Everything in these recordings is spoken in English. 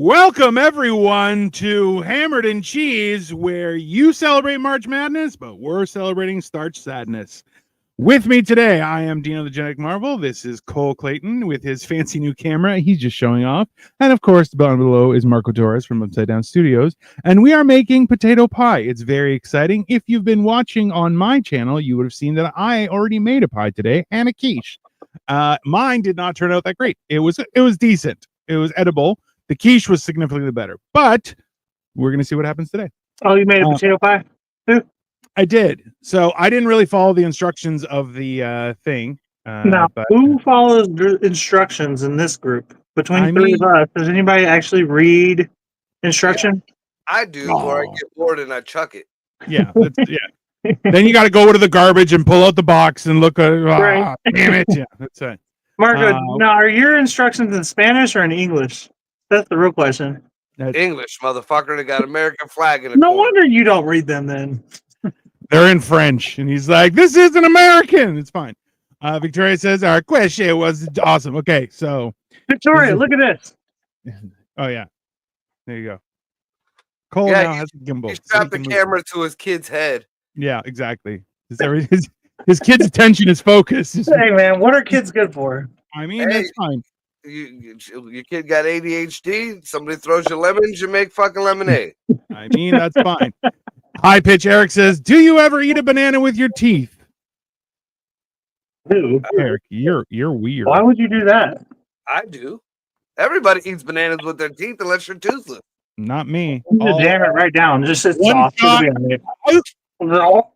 Welcome, everyone, to Hammered and Cheese, where you celebrate March Madness, but we're celebrating Starch Sadness. With me today, I am Dino the Genetic Marvel. This is Cole Clayton with his fancy new camera. He's just showing off. And of course, the bottom below is Marco Torres from Upside Down Studios. And we are making potato pie. It's very exciting. If you've been watching on my channel, you would have seen that I already made a pie today and a quiche. Mine did not turn out that great. It was decent. It was edible. The quiche was significantly better, but we're going to see what happens today. Oh, you made a potato pie too? I did. So I didn't really follow the instructions of the thing. Now, who follows the instructions in this group? Between three of us, does anybody actually read instruction? Yeah, I do, or I get bored and I chuck it. Yeah. Then you got to go to the garbage and pull out the box and look at Right. Damn it. Yeah, that's it. Marco, now are your instructions in Spanish or in English? That's the real question. English, motherfucker. They got American flag in it. No wonder you don't read them then. They're in French. And he's like, this isn't American. It's fine. Victoria says, our question was awesome. Okay, so. Victoria, look at this. Oh, yeah. There you go. Cole now has a gimbal. He strapped the camera to his kid's head. Yeah, exactly. His kid's attention is focused. Hey, man, what are kids good for? I mean, that's fine. Your kid got ADHD. Somebody throws you lemons, you make fucking lemonade. I mean, that's fine. High pitch Eric says, do you ever eat a banana with your teeth? Who? Eric, you're weird. Why would you do that? I do. Everybody eats bananas with their teeth unless you're toothless. Not me. Just jam it right down. Just sit One soft. shot. And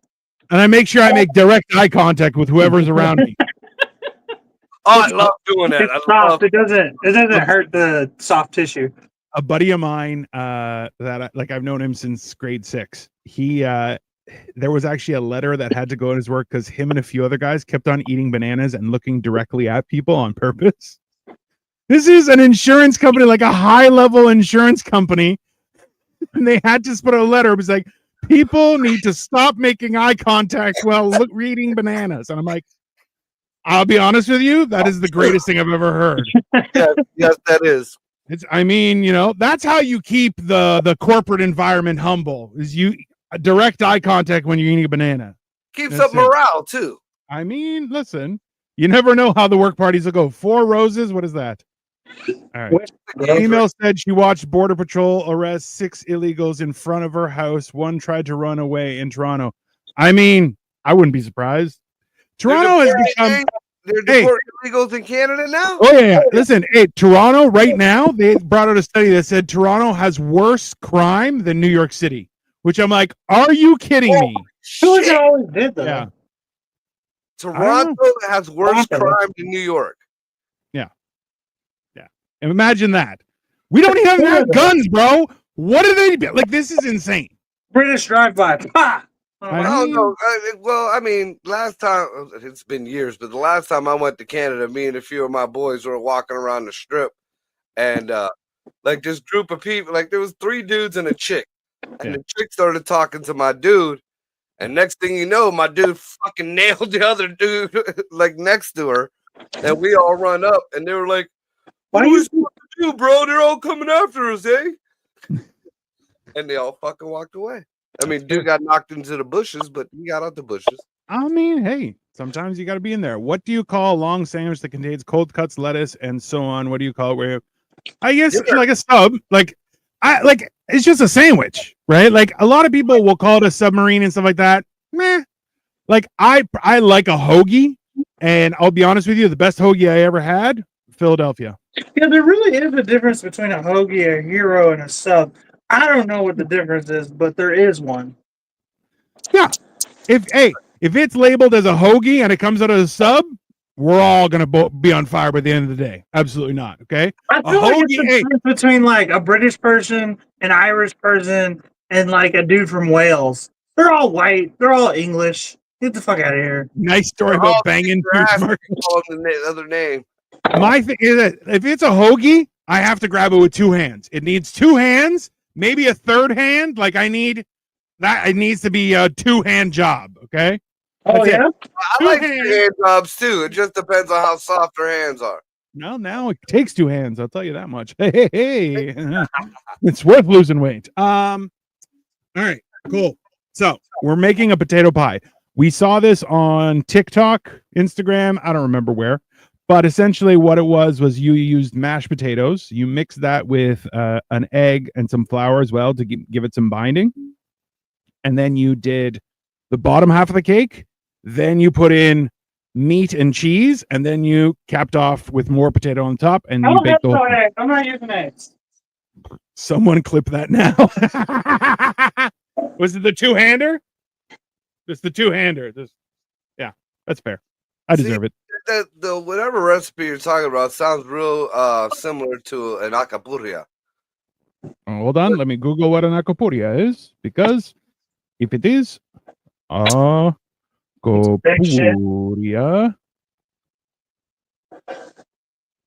I make sure I make direct eye contact with whoever's around me. Oh, I love doing that. It's soft. It doesn't hurt the soft tissue. A buddy of mine I've known him since grade 6. There was actually a letter that had to go in his work because him and a few other guys kept on eating bananas and looking directly at people on purpose. This is an insurance company, like a high-level insurance company. And they had to put a letter. It was like, people need to stop making eye contact while reading bananas. And I'm like, I'll be honest with you, that is the greatest thing I've ever heard. Yes, that is. That's how you keep the corporate environment humble, is you direct eye contact when you're eating a banana. Keeps up morale, too. I mean, listen, you never know how the work parties will go. 4 roses, what is that? All right. Email said she watched Border Patrol arrest 6 illegals in front of her house. One tried to run away in Toronto. I mean, I wouldn't be surprised. Toronto has become... They're deporting illegals in Canada now? Oh, yeah. Listen, Toronto right now, they brought out a study that said Toronto has worse crime than New York City, which I'm like, are you kidding me? It always did, though. Yeah. Toronto has worse crime than New York. Yeah. Yeah. And imagine that. We don't even have guns, bro. What do they do? Like, this is insane. British drive-by. Pa! I mean, last time, it's been years, but the last time I went to Canada, me and a few of my boys were walking around the strip, and this group of people, there was 3 dudes and a chick, and the chick started talking to my dude, and next thing you know, my dude fucking nailed the other dude next to her, and we all run up, and they were like, "What are we supposed to do, bro? They're all coming after us, eh?" And they all fucking walked away. I mean, dude got knocked into the bushes, but he got out the bushes. I mean, hey, sometimes you got to be in there. What do you call a long sandwich that contains cold cuts, lettuce, and so on? What do you call it? I guess like a sub. It's just a sandwich, right? Like a lot of people will call it a submarine and stuff like that. Meh. Like I like a hoagie, and I'll be honest with you, the best hoagie I ever had, Philadelphia. Yeah, there really is a difference between a hoagie, a hero, and a sub. I don't know what the difference is, but there is one. Yeah. If it's labeled as a hoagie and it comes out as a sub, we're all gonna be on fire by the end of the day. Absolutely not. Okay. I feel like it's the difference between a British person, an Irish person, and a dude from Wales. They're all white. They're all English. Get the fuck out of here. Nice story about banging the other name. My thing is that if it's a hoagie, I have to grab it with 2 hands. It needs 2 hands. Maybe a third hand. I need that. It needs to be a 2-hand job. Okay. Oh, yeah. I like hand jobs too. It just depends on how soft their hands are. Now it takes two hands. I'll tell you that much. Hey. It's worth losing weight. All right, cool. So we're making a potato pie. We saw this on TikTok, Instagram. I don't remember where, but essentially what it was you used mashed potatoes. You mix that with an egg and some flour as well to give it some binding. And then you did the bottom half of the cake. Then you put in meat and cheese, and then you capped off with more potato on top, and you baked the whole thing. Eggs. I'm not using eggs. Someone clip that now. Was it the two-hander? It's the two-hander. Yeah, that's fair. I deserve it. The whatever recipe you're talking about sounds real similar to an acapulco. Oh, hold on, let me Google what an acapulco is, because if it is acapulco,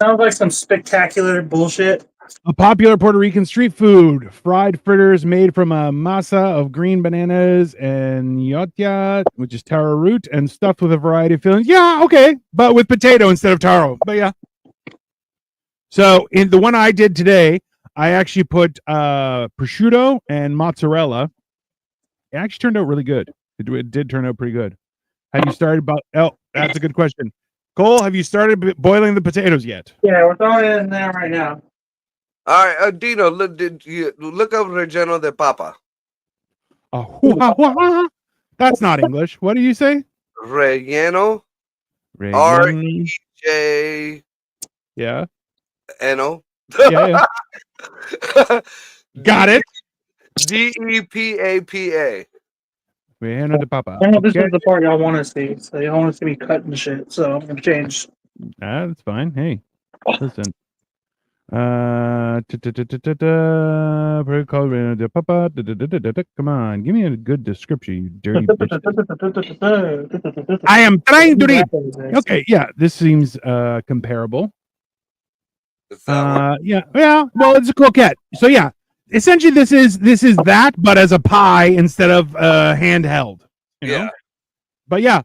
sounds like some spectacular bullshit. a popular Puerto Rican street food, fried fritters made from a masa of green bananas and yotya, which is taro root, and stuffed with a variety of fillings. Yeah, okay, but with potato instead of taro. But yeah. So in the one I did today, I actually put prosciutto and mozzarella. It actually turned out really good. It did turn out pretty good. Have you started about? Oh, that's a good question. Cole, have you started boiling the potatoes yet? Yeah, we're throwing it in there right now. All right, Dino, did you look up relleno de papa? That's not English. What do you say? Relleno. R-E-J. Yeah. N-O. Yeah. Got it. D-E-P-A-P-A. Relleno de papa. This is the part y'all want to see. So y'all want to see me cutting shit. So I'm gonna change. That's fine. Hey, listen. Come on, give me a good description, you dirty bitch. I am trying to read. Okay, yeah, this seems comparable. Yeah. Well, it's a croquette. So yeah, essentially this is that, but as a pie instead of handheld. You know? But yeah,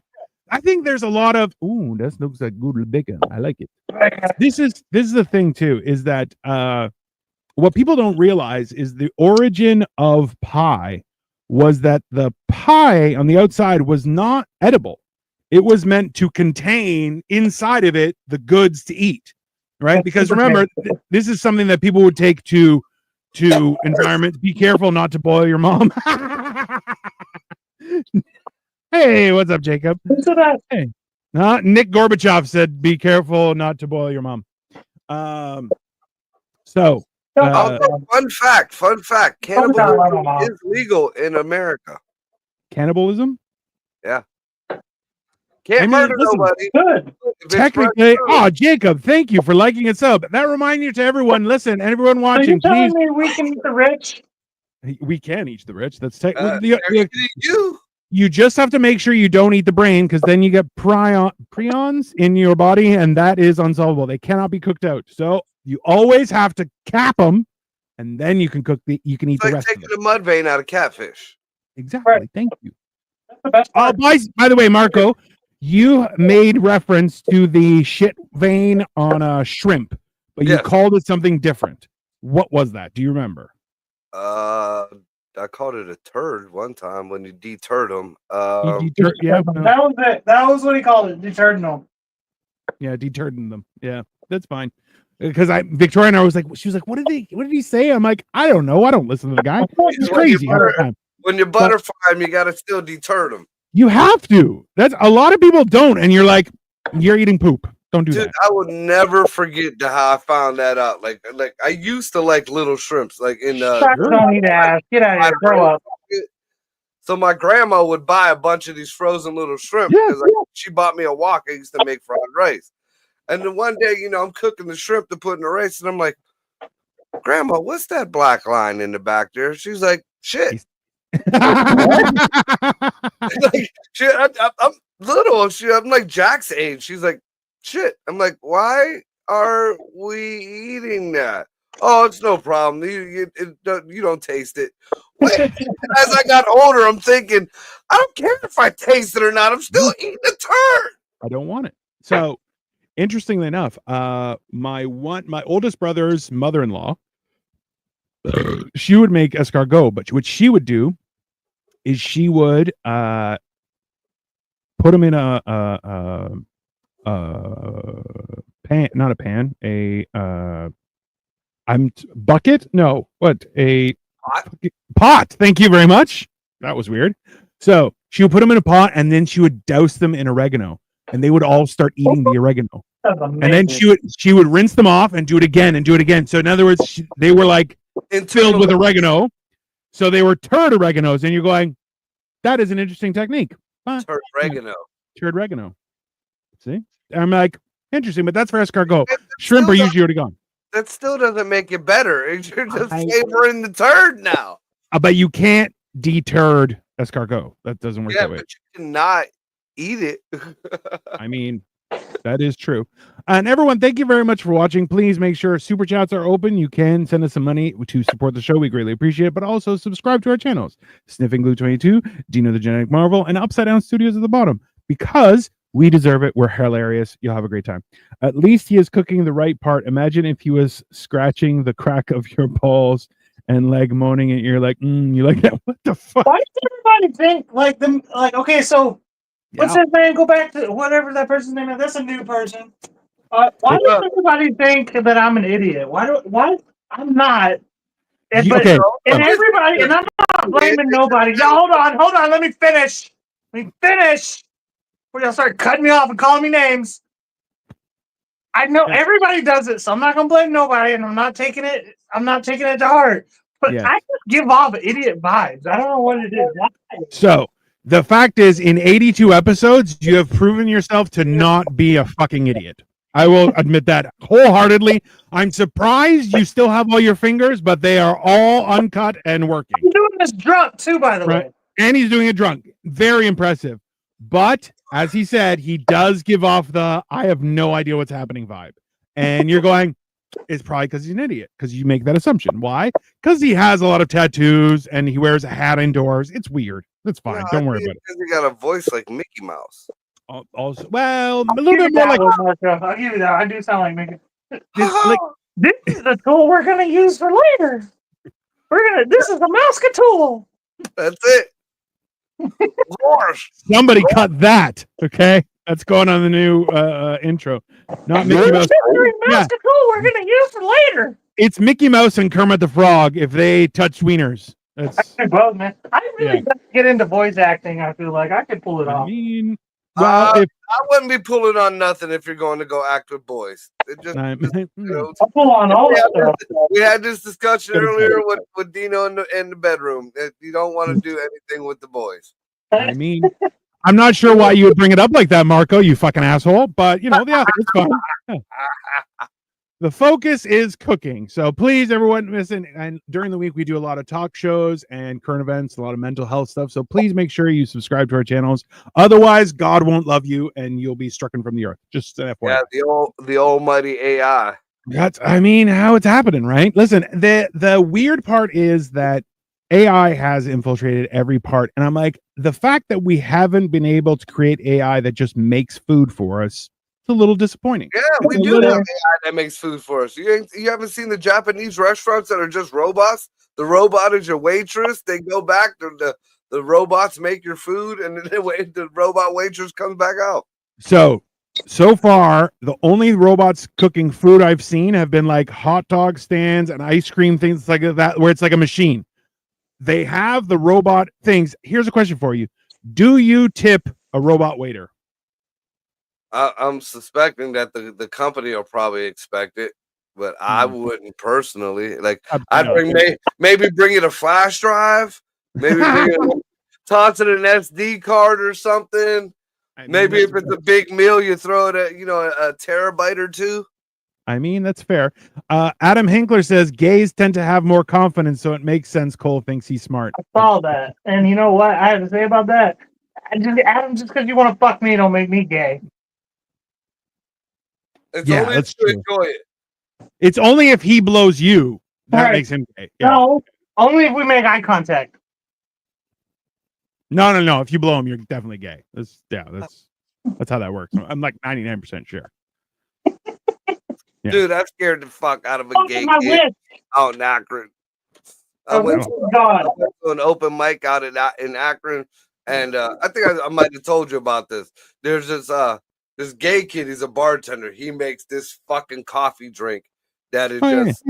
I think there's a lot of that looks like good bacon. I like it. This is the thing too, is that what people don't realize is the origin of pie was that the pie on the outside was not edible. It was meant to contain inside of it the goods to eat, right? Because remember, this is something that people would take to environment. Be careful not to boil your mom. Hey, what's up, Jacob? Hey. Nick Gorbachev said, "Be careful not to boil your mom." Fun fact. Cannibalism is legal in America. Cannibalism? Yeah. Can't murder nobody. Good. Technically, Jacob, thank you for liking it up. That reminder to everyone, listen, and everyone watching, so please. me we can eat the rich? We can eat the rich. That's you. You just have to make sure you don't eat the brain, because then you get prions in your body, and that is unsolvable. They cannot be cooked out. So you always have to cap them, and then you can eat the rest. Taking the mud vein out of catfish. Exactly. Right. Thank you. That's the best part. By the way, Marco, you made reference to the shit vein on a shrimp, but you called it something different. What was that? Do you remember? I called it a turd one time when you deturred them. That was it. That was what he called it. Deturred them. Yeah, deturred them. Yeah, that's fine. Because Victoria and I was like, she was like, what did he say? I'm like, I don't know. I don't listen to the guy. He's crazy. When you butter fry them, you got to still detur them. You have to. That's a lot of people don't, and you're like, you're eating poop. Don't do that. I would never forget how I found that out. Like I used to like little shrimps, like in don't eat ass. Get out of here. Grow up. So my grandma would buy a bunch of these frozen little shrimp because she bought me a wok I used to make fried rice. And then one day, I'm cooking the shrimp to put in the rice, and I'm like, Grandma, what's that black line in the back there? She's like, shit. Like, I'm little. I'm like Jack's age. She's like, shit. I'm like, why are we eating that? Oh, it's no problem. You don't taste it. As I got older, I'm thinking, I don't care if I taste it or not. I'm still eating the turd. I don't want it. So Interestingly enough, my oldest brother's mother-in-law, she would make escargot, but what she would do is she would put them in a pan, not a pan, a bucket. No, what a pot. Thank you very much. That was weird. So she would put them in a pot, and then she would douse them in oregano, and they would all start eating the oregano. And then she would rinse them off and do it again and do it again. So in other words, they were like filled with oregano. So they were turd oreganos, and you're going, that is an interesting technique. Turd oregano. Turd oregano. See, I'm like, interesting, but that's for escargot. Shrimp are usually already gone. That still doesn't make it better. You're just flavoring the turd now. But you can't deturd escargot. That doesn't work that way. But you cannot eat it. I mean, that is true. And everyone, thank you very much for watching. Please make sure super chats are open. You can send us some money to support the show. We greatly appreciate it. But also subscribe to our channels, Sniffing Glue 22, Dino the Genetic Marvel, and Upside Down Studios at the bottom, because we deserve it. We're hilarious. You'll have a great time. At least he is cooking the right part. Imagine if he was scratching the crack of your balls and leg moaning, and you're like, you like that? What the fuck? Why does everybody think like them? Like, okay, so let's just go back to whatever that person's name is. That's a new person. Why does everybody think that I'm an idiot? Why I'm not? And, Okay. And everybody, and I'm not blaming nobody. No, hold on. Let me finish. Before y'all start cutting me off and calling me names. I know everybody does it, so I'm not gonna blame nobody, and I'm not taking it to heart. But I just give off idiot vibes. I don't know what it is. So the fact is, in 82 episodes, you have proven yourself to not be a fucking idiot. I will admit that wholeheartedly. I'm surprised you still have all your fingers, but they are all uncut and working. I'm doing this drunk too, by the way. And he's doing it drunk. Very impressive. But as he said, he does give off the I have no idea what's happening vibe. And you're going, it's probably because he's an idiot, because you make that assumption. Why? Because he has a lot of tattoos and he wears a hat indoors. It's weird. That's fine. Don't worry about it. He got a voice like Mickey Mouse. Also, well, a little bit more like. I'll give you that. I do sound like Mickey. This is the tool we're gonna use for later. This is the mouse tool. That's it. Somebody cut that. Okay, that's going on the new intro. Not Mickey Mouse. Mouse tool we're gonna use for later. It's Mickey Mouse and Kermit the Frog if they touch wieners. That's both, man. I really got to get into voice acting. I feel like I could pull it off. I mean, well, I wouldn't be pulling on nothing if you're going to go act with boys. I'll pull on all that stuff. We had this discussion earlier with Dino in the bedroom. That you don't want to do anything with the boys. I mean, I'm not sure why you would bring it up like that, Marco, you fucking asshole. But, yeah, it's fine. Yeah. The focus is cooking. So please, everyone, listen. And during the week, we do a lot of talk shows and current events, a lot of mental health stuff. So please make sure you subscribe to our channels. Otherwise, God won't love you and you'll be stricken from the earth. Just FYI. Yeah, the almighty AI. That's, I mean, how it's happening, right? Listen, the weird part is that AI has infiltrated every part. And I'm like, the fact that we haven't been able to create AI that just makes food for us, it's a little disappointing. Yeah, we do have AI that makes food for us. You haven't seen the Japanese restaurants that are just robots? The robot is your waitress. They go back, the robots make your food, and then the robot waitress comes back out. So far, the only robots cooking food I've seen have been like hot dog stands and ice cream things like that, where it's like a machine. They have the robot things. Here's a question for you. Do you tip a robot waiter? I'm suspecting that the company will probably expect it, but I wouldn't personally. Like, I'd maybe bring it a flash drive, maybe toss it an SD card or something. Maybe if it's a big meal, you throw it at a terabyte or two. I mean, that's fair. Adam Hinkler says gays tend to have more confidence, so it makes sense. Cole thinks he's smart. I saw that, and you know what I have to say about that? Adam, just because you want to fuck me, don't make me gay. It's only if you enjoy it. It's only if he blows you that makes him gay. Yeah. No, only if we make eye contact. No. If you blow him, you're definitely gay. That's how that works. I'm like 99% sure. Yeah. Dude, I scared the fuck out of a gay my kid wrist. out in Akron. I Oh, went God. to an open mic out in Akron, and I think I might have told you about this. There's this gay kid. He's a bartender. He makes this fucking coffee drink that is just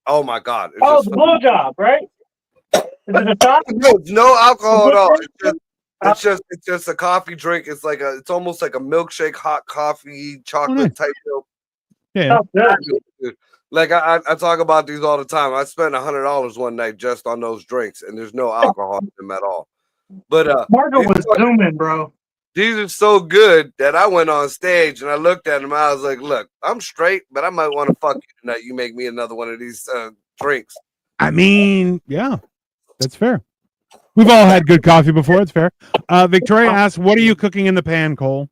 oh my god. It's Oh, just the blowjob, right? Is it a shot? no alcohol at all. It's just a coffee drink. It's like it's almost like a milkshake, hot coffee, chocolate type milk. Yeah. Dude. Like I talk about these all the time. I spent $100 one night just on those drinks, and there's no alcohol in them at all. But Marco was zooming, bro. these are so good that I went on stage and I looked at him. I was like, "Look, I'm straight, but I might want to fuck you tonight. You make me another one of these drinks." I mean, yeah, that's fair. We've all had good coffee before. It's fair. Victoria asks, "What are you cooking in the pan, Cole?"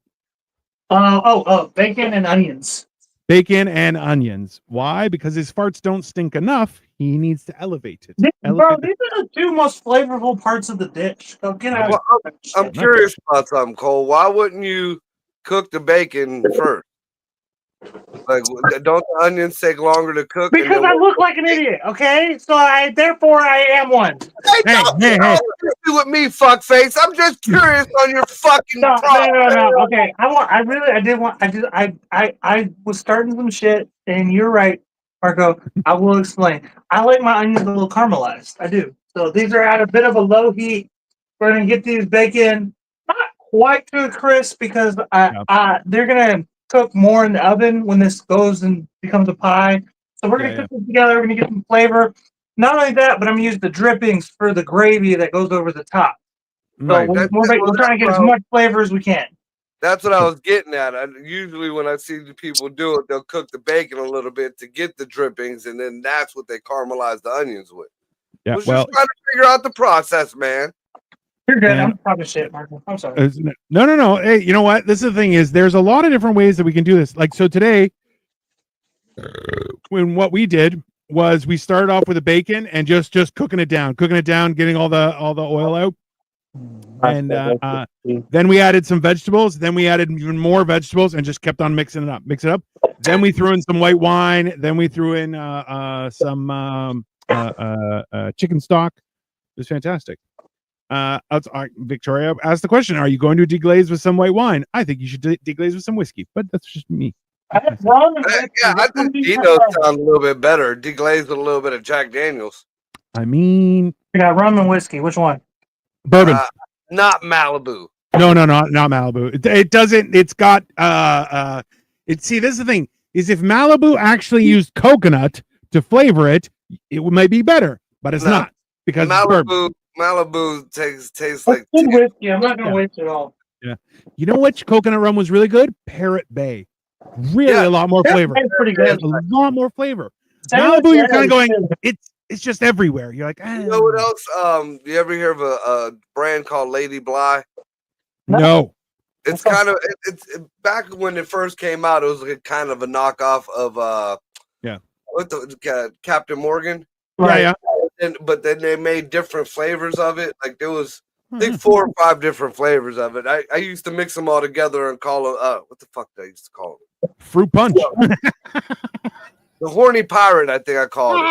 Bacon and onions. Bacon and onions. Why? Because his farts don't stink enough. He needs to elevate it. Bro, these are the two most flavorful parts of the dish. Go get out. I'm curious about something, Cole. Why wouldn't you cook the bacon first? Like, don't the onions take longer to cook? Because I look like an idiot, okay? So therefore I am one. Hey. Do with me, fuckface. I'm just curious on your fucking. No. Okay, I was starting some shit, and you're right, Marco. I will explain. I like my onions a little caramelized. I do. So these are at a bit of a low heat. We're gonna get these bacon not quite to a crisp because they're gonna cook more in the oven when this goes and becomes a pie. So we're gonna cook them together. We're gonna get some flavor. Not only that, but I'm gonna use the drippings for the gravy that goes over the top. So we're trying to get as much flavor as we can. That's what I was getting at. Usually when I see the people do it, they'll cook the bacon a little bit to get the drippings, and then that's what they caramelize the onions with. Yeah, just trying to figure out the process, man. You're good. I'm talking shit, Marco. I'm sorry. No. Hey, you know what? This is the thing is there's a lot of different ways that we can do this. Like, so today, when what we did was we started off with a bacon and just cooking it down, getting all the oil out. And then we added some vegetables. Then we added even more vegetables and just kept on mixing it up. Then we threw in some white wine. Then we threw in some chicken stock. It was fantastic. Victoria asked the question: are you going to deglaze with some white wine? I think you should deglaze with some whiskey, but that's just me. I think Dino sounds a little bit better. Deglazed with a little bit of Jack Daniels. I mean, we got rum and whiskey. Which one? Bourbon. Not Malibu. No, not Malibu. It doesn't. It's got. See, this is the thing: is if Malibu actually used coconut to flavor it, it might be better, but it's not because Malibu tastes like good whiskey. I'm not gonna waste it all. Yeah, you know which coconut rum was really good? Parrot Bay. Really, a lot more flavor. Pretty good. A lot more flavor. Malibu, you're kind of going. It's just everywhere. You're like, You know what else? You ever hear of a brand called Lady Bly? No. It's kind of it's back when it first came out. It was like kind of a knockoff of what the Captain Morgan. Right. Yeah. But then they made different flavors of it. Like there was I think 4 or 5 different flavors of it. I used to mix them all together and call them what the fuck did I used to call them? Fruit punch. The horny pirate, I think I called it.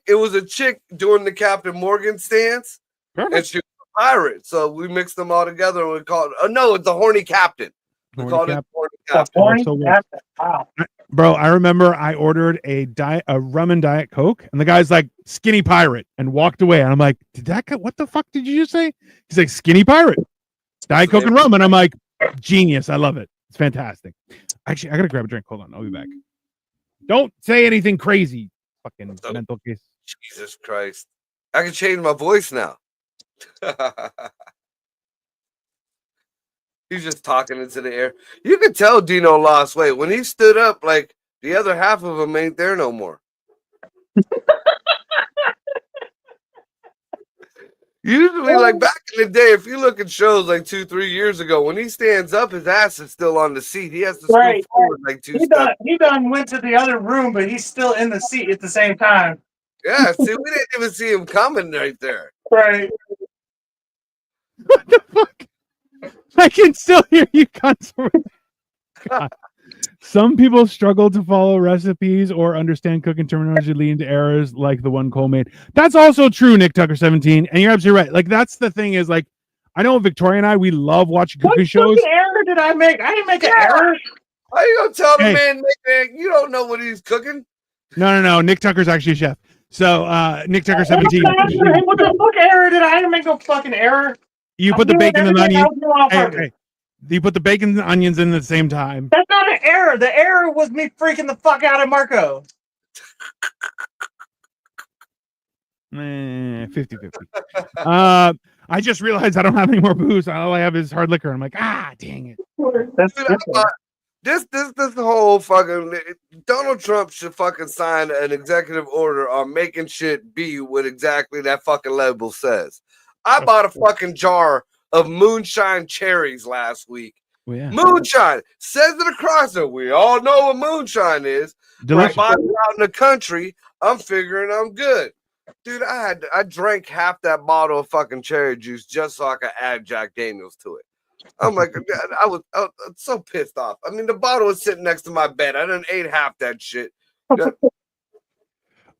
It was a chick doing the Captain Morgan stance, and she was a pirate. So we mixed them all together and we called it. Oh no, it's the horny captain. We called it horny captain. Wow. Bro, I remember I ordered a rum and Diet Coke, and the guy's like skinny pirate and walked away. And I'm like, what the fuck did you just say? He's like, skinny pirate, Diet Coke and rum. And I'm like, genius. I love it. It's fantastic. Actually, I gotta grab a drink. Hold on, I'll be back. Don't say anything crazy. Fucking mental case. Jesus Christ. I can change my voice now. He's just talking into the air. You can tell Dino lost weight. When he stood up, like the other half of him ain't there no more. Usually, like back in the day, if you look at shows like 2-3 years ago, when he stands up, his ass is still on the seat. He has to scoot forward like 2 steps. He done went to the other room, but he's still in the seat at the same time. Yeah, see, we didn't even see him coming right there. Right. What the fuck? I can still hear you, cunts. Some people struggle to follow recipes or understand cooking terminology, leading to errors like the one Cole made. That's also true, Nick Tucker 17, and you're absolutely right. Like that's the thing is like, I know Victoria and I, we love watching cooking shows. What error did I make? I didn't make an error. How you gonna tell the man you don't know what he's cooking? No. Nick Tucker's actually a chef. So Nick Tucker 17. What the fuck error did I? I didn't make no fucking error. You put the bacon and onions. Hey. You put the bacon and onions in at the same time. That's not an error. The error was me freaking the fuck out of Marco. 50-50. I just realized I don't have any more booze. All I have is hard liquor. I'm like, dang it. This whole fucking Donald Trump should fucking sign an executive order on making shit be what exactly that fucking label says. I bought a fucking jar of moonshine cherries last week. Oh, yeah. Moonshine says it across it. We all know what moonshine is. Delicious. Right out in the country, I'm figuring I'm good. Dude, I drank half that bottle of fucking cherry juice just so I could add Jack Daniels to it. I'm like, I was so pissed off. I mean, the bottle was sitting next to my bed. I done ate half that shit.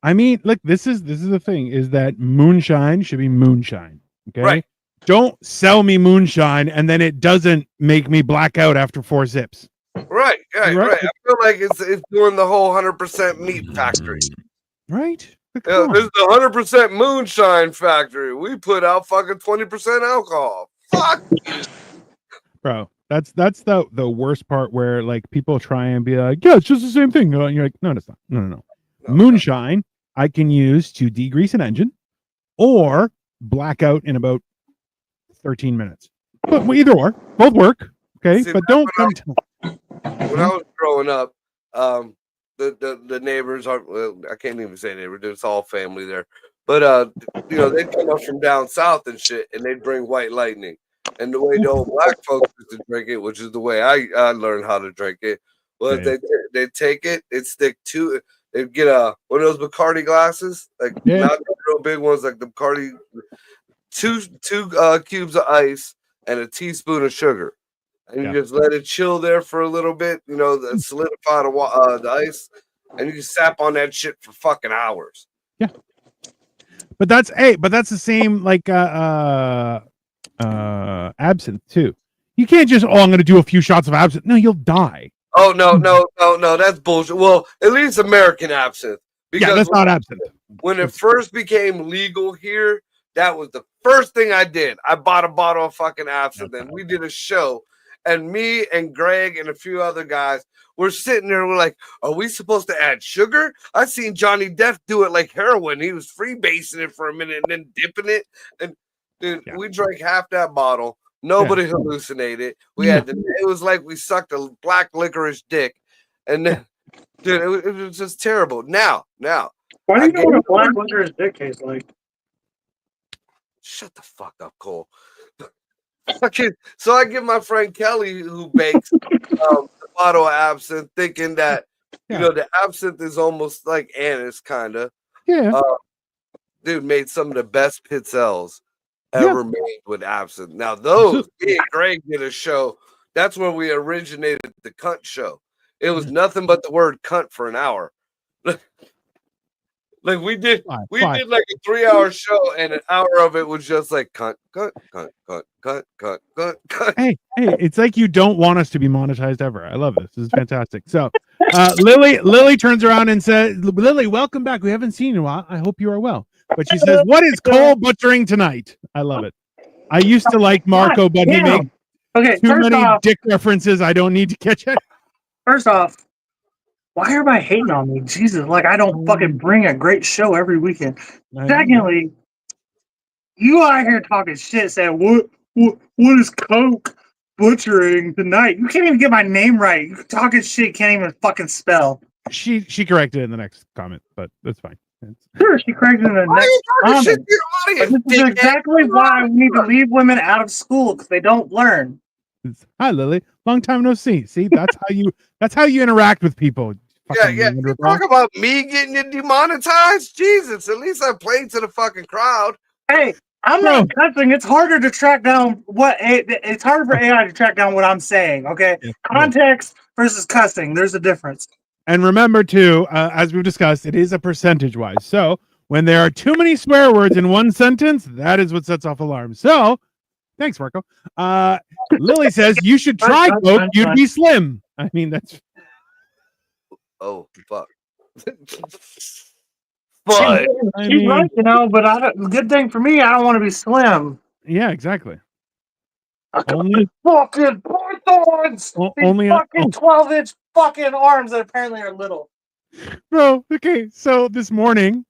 I mean, look, this is the thing is that moonshine should be moonshine. Okay. Right. Don't sell me moonshine and then it doesn't make me black out after 4 sips. Right. I feel like it's doing the whole 100% meat factory. Right. Yeah, this is the 100% moonshine factory. We put out fucking 20% alcohol. Fuck. Bro, that's the worst part where like people try and be like, yeah, it's just the same thing. And you're like, no, it's not. No. Moonshine, I can use to degrease an engine or black out in about 13 minutes. But either or, both work. Okay, see, but don't come to. When I was growing up, the neighbors are, well, I can't even say neighbors, it's all family there. But they'd come up from down south and shit, and they'd bring White Lightning. And the way the old black folks used to drink it, which is the way I learned how to drink it, was they take it, they'd get one of those Bacardi glasses, like not the real big ones, like the Bacardi, two cubes of ice and a teaspoon of sugar. And you just let it chill there for a little bit, solidify the ice, and you just sap on that shit for fucking hours. Yeah. But that's the same like absinthe too. You can't just I'm going to do a few shots of absinthe. No, you'll die. Oh no, that's bullshit. Well, at least American absinthe. Because that's not absinthe. When it first became legal here, that was the first thing I did. I bought a bottle of fucking absinthe, and we did a show. And me and Greg and a few other guys were sitting there. We're like, are we supposed to add sugar? I seen Johnny Depp do it like heroin. He was freebasing it for a minute and then dipping it. And dude, we drank half that bottle. Nobody hallucinated. We had it was like we sucked a black licorice dick. And then, dude, it was just terrible. Now. Why do you know what a black licorice dick tastes like? Shut the fuck up, Cole. Okay, so I give my friend Kelly, who bakes, the bottle of absinthe, thinking that the absinthe is almost like anise, kind of. Yeah. Dude made some of the best pizzelles ever made with absinthe. Now, those me and Greg did a show. That's where we originated the cunt show. It was nothing but the word cunt for an hour. Like we did like a 3-hour show, and an hour of it was just like cunt. Hey, it's like you don't want us to be monetized ever. I love this. This is fantastic. So, Lily turns around and says, "Lily, welcome back. We haven't seen you in a while. I hope you are well." But she says, "What is Cole butchering tonight?" I love it. I used to like Marco, but he makes too many dick references. I don't need to catch it. First off, why are everybody hating on me? Jesus, like I don't fucking bring a great show every weekend. Secondly, you out here talking shit saying what is Coke butchering tonight? You can't even get my name right. You talking shit, can't even fucking spell. She corrected it in the next comment, but that's fine. Sure, she corrected it in the next comment. This is exactly why we need to leave women out of school, because they don't learn. Hi, Lily. Long time no see. See, that's how you interact with people. You talk about me getting you demonetized? Jesus, at least I played to the fucking crowd. Hey, I'm not cussing. It's harder to track down it's harder for AI to track down what I'm saying. Okay, context, versus cussing. There's a difference. And remember, too, as we've discussed, it is a percentage-wise. So when there are too many swear words in one sentence, that is what sets off alarms. So, thanks, Marco. Lily says, you should try Coke. You'd be slim. I mean, that's... Oh, fuck. She's right, but good thing for me, I don't want to be slim. Yeah, exactly. Only fucking pythons! Only fucking 12-inch fucking arms that apparently are little. Bro, okay, so this morning,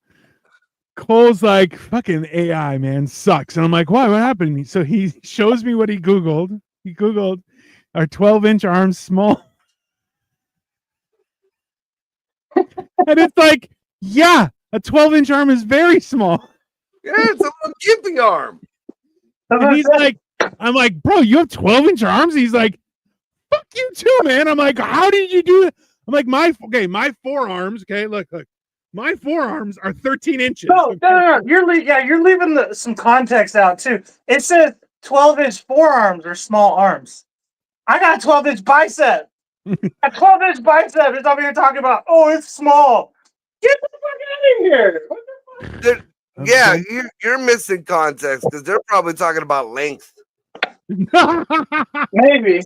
Cole's like, fucking AI, man, sucks. And I'm like, why? What happened? So he shows me what he Googled. He Googled, are 12-inch arms small? And it's like, yeah, a 12-inch arm is very small. Yeah, it's a little gimpy arm. And he's like, I'm like, bro, you have 12-inch arms? He's like, fuck you too, man. I'm like, how did you do it? I'm like, my forearms, okay, look, my forearms are 13 inches. No. You're leaving some context out too. It says 12-inch forearms are small arms. I got a 12-inch bicep. A 12-inch bicep is over here talking about, oh, it's small. Get the fuck out of here. What the fuck? Yeah, you're missing context because they're probably talking about length. Maybe.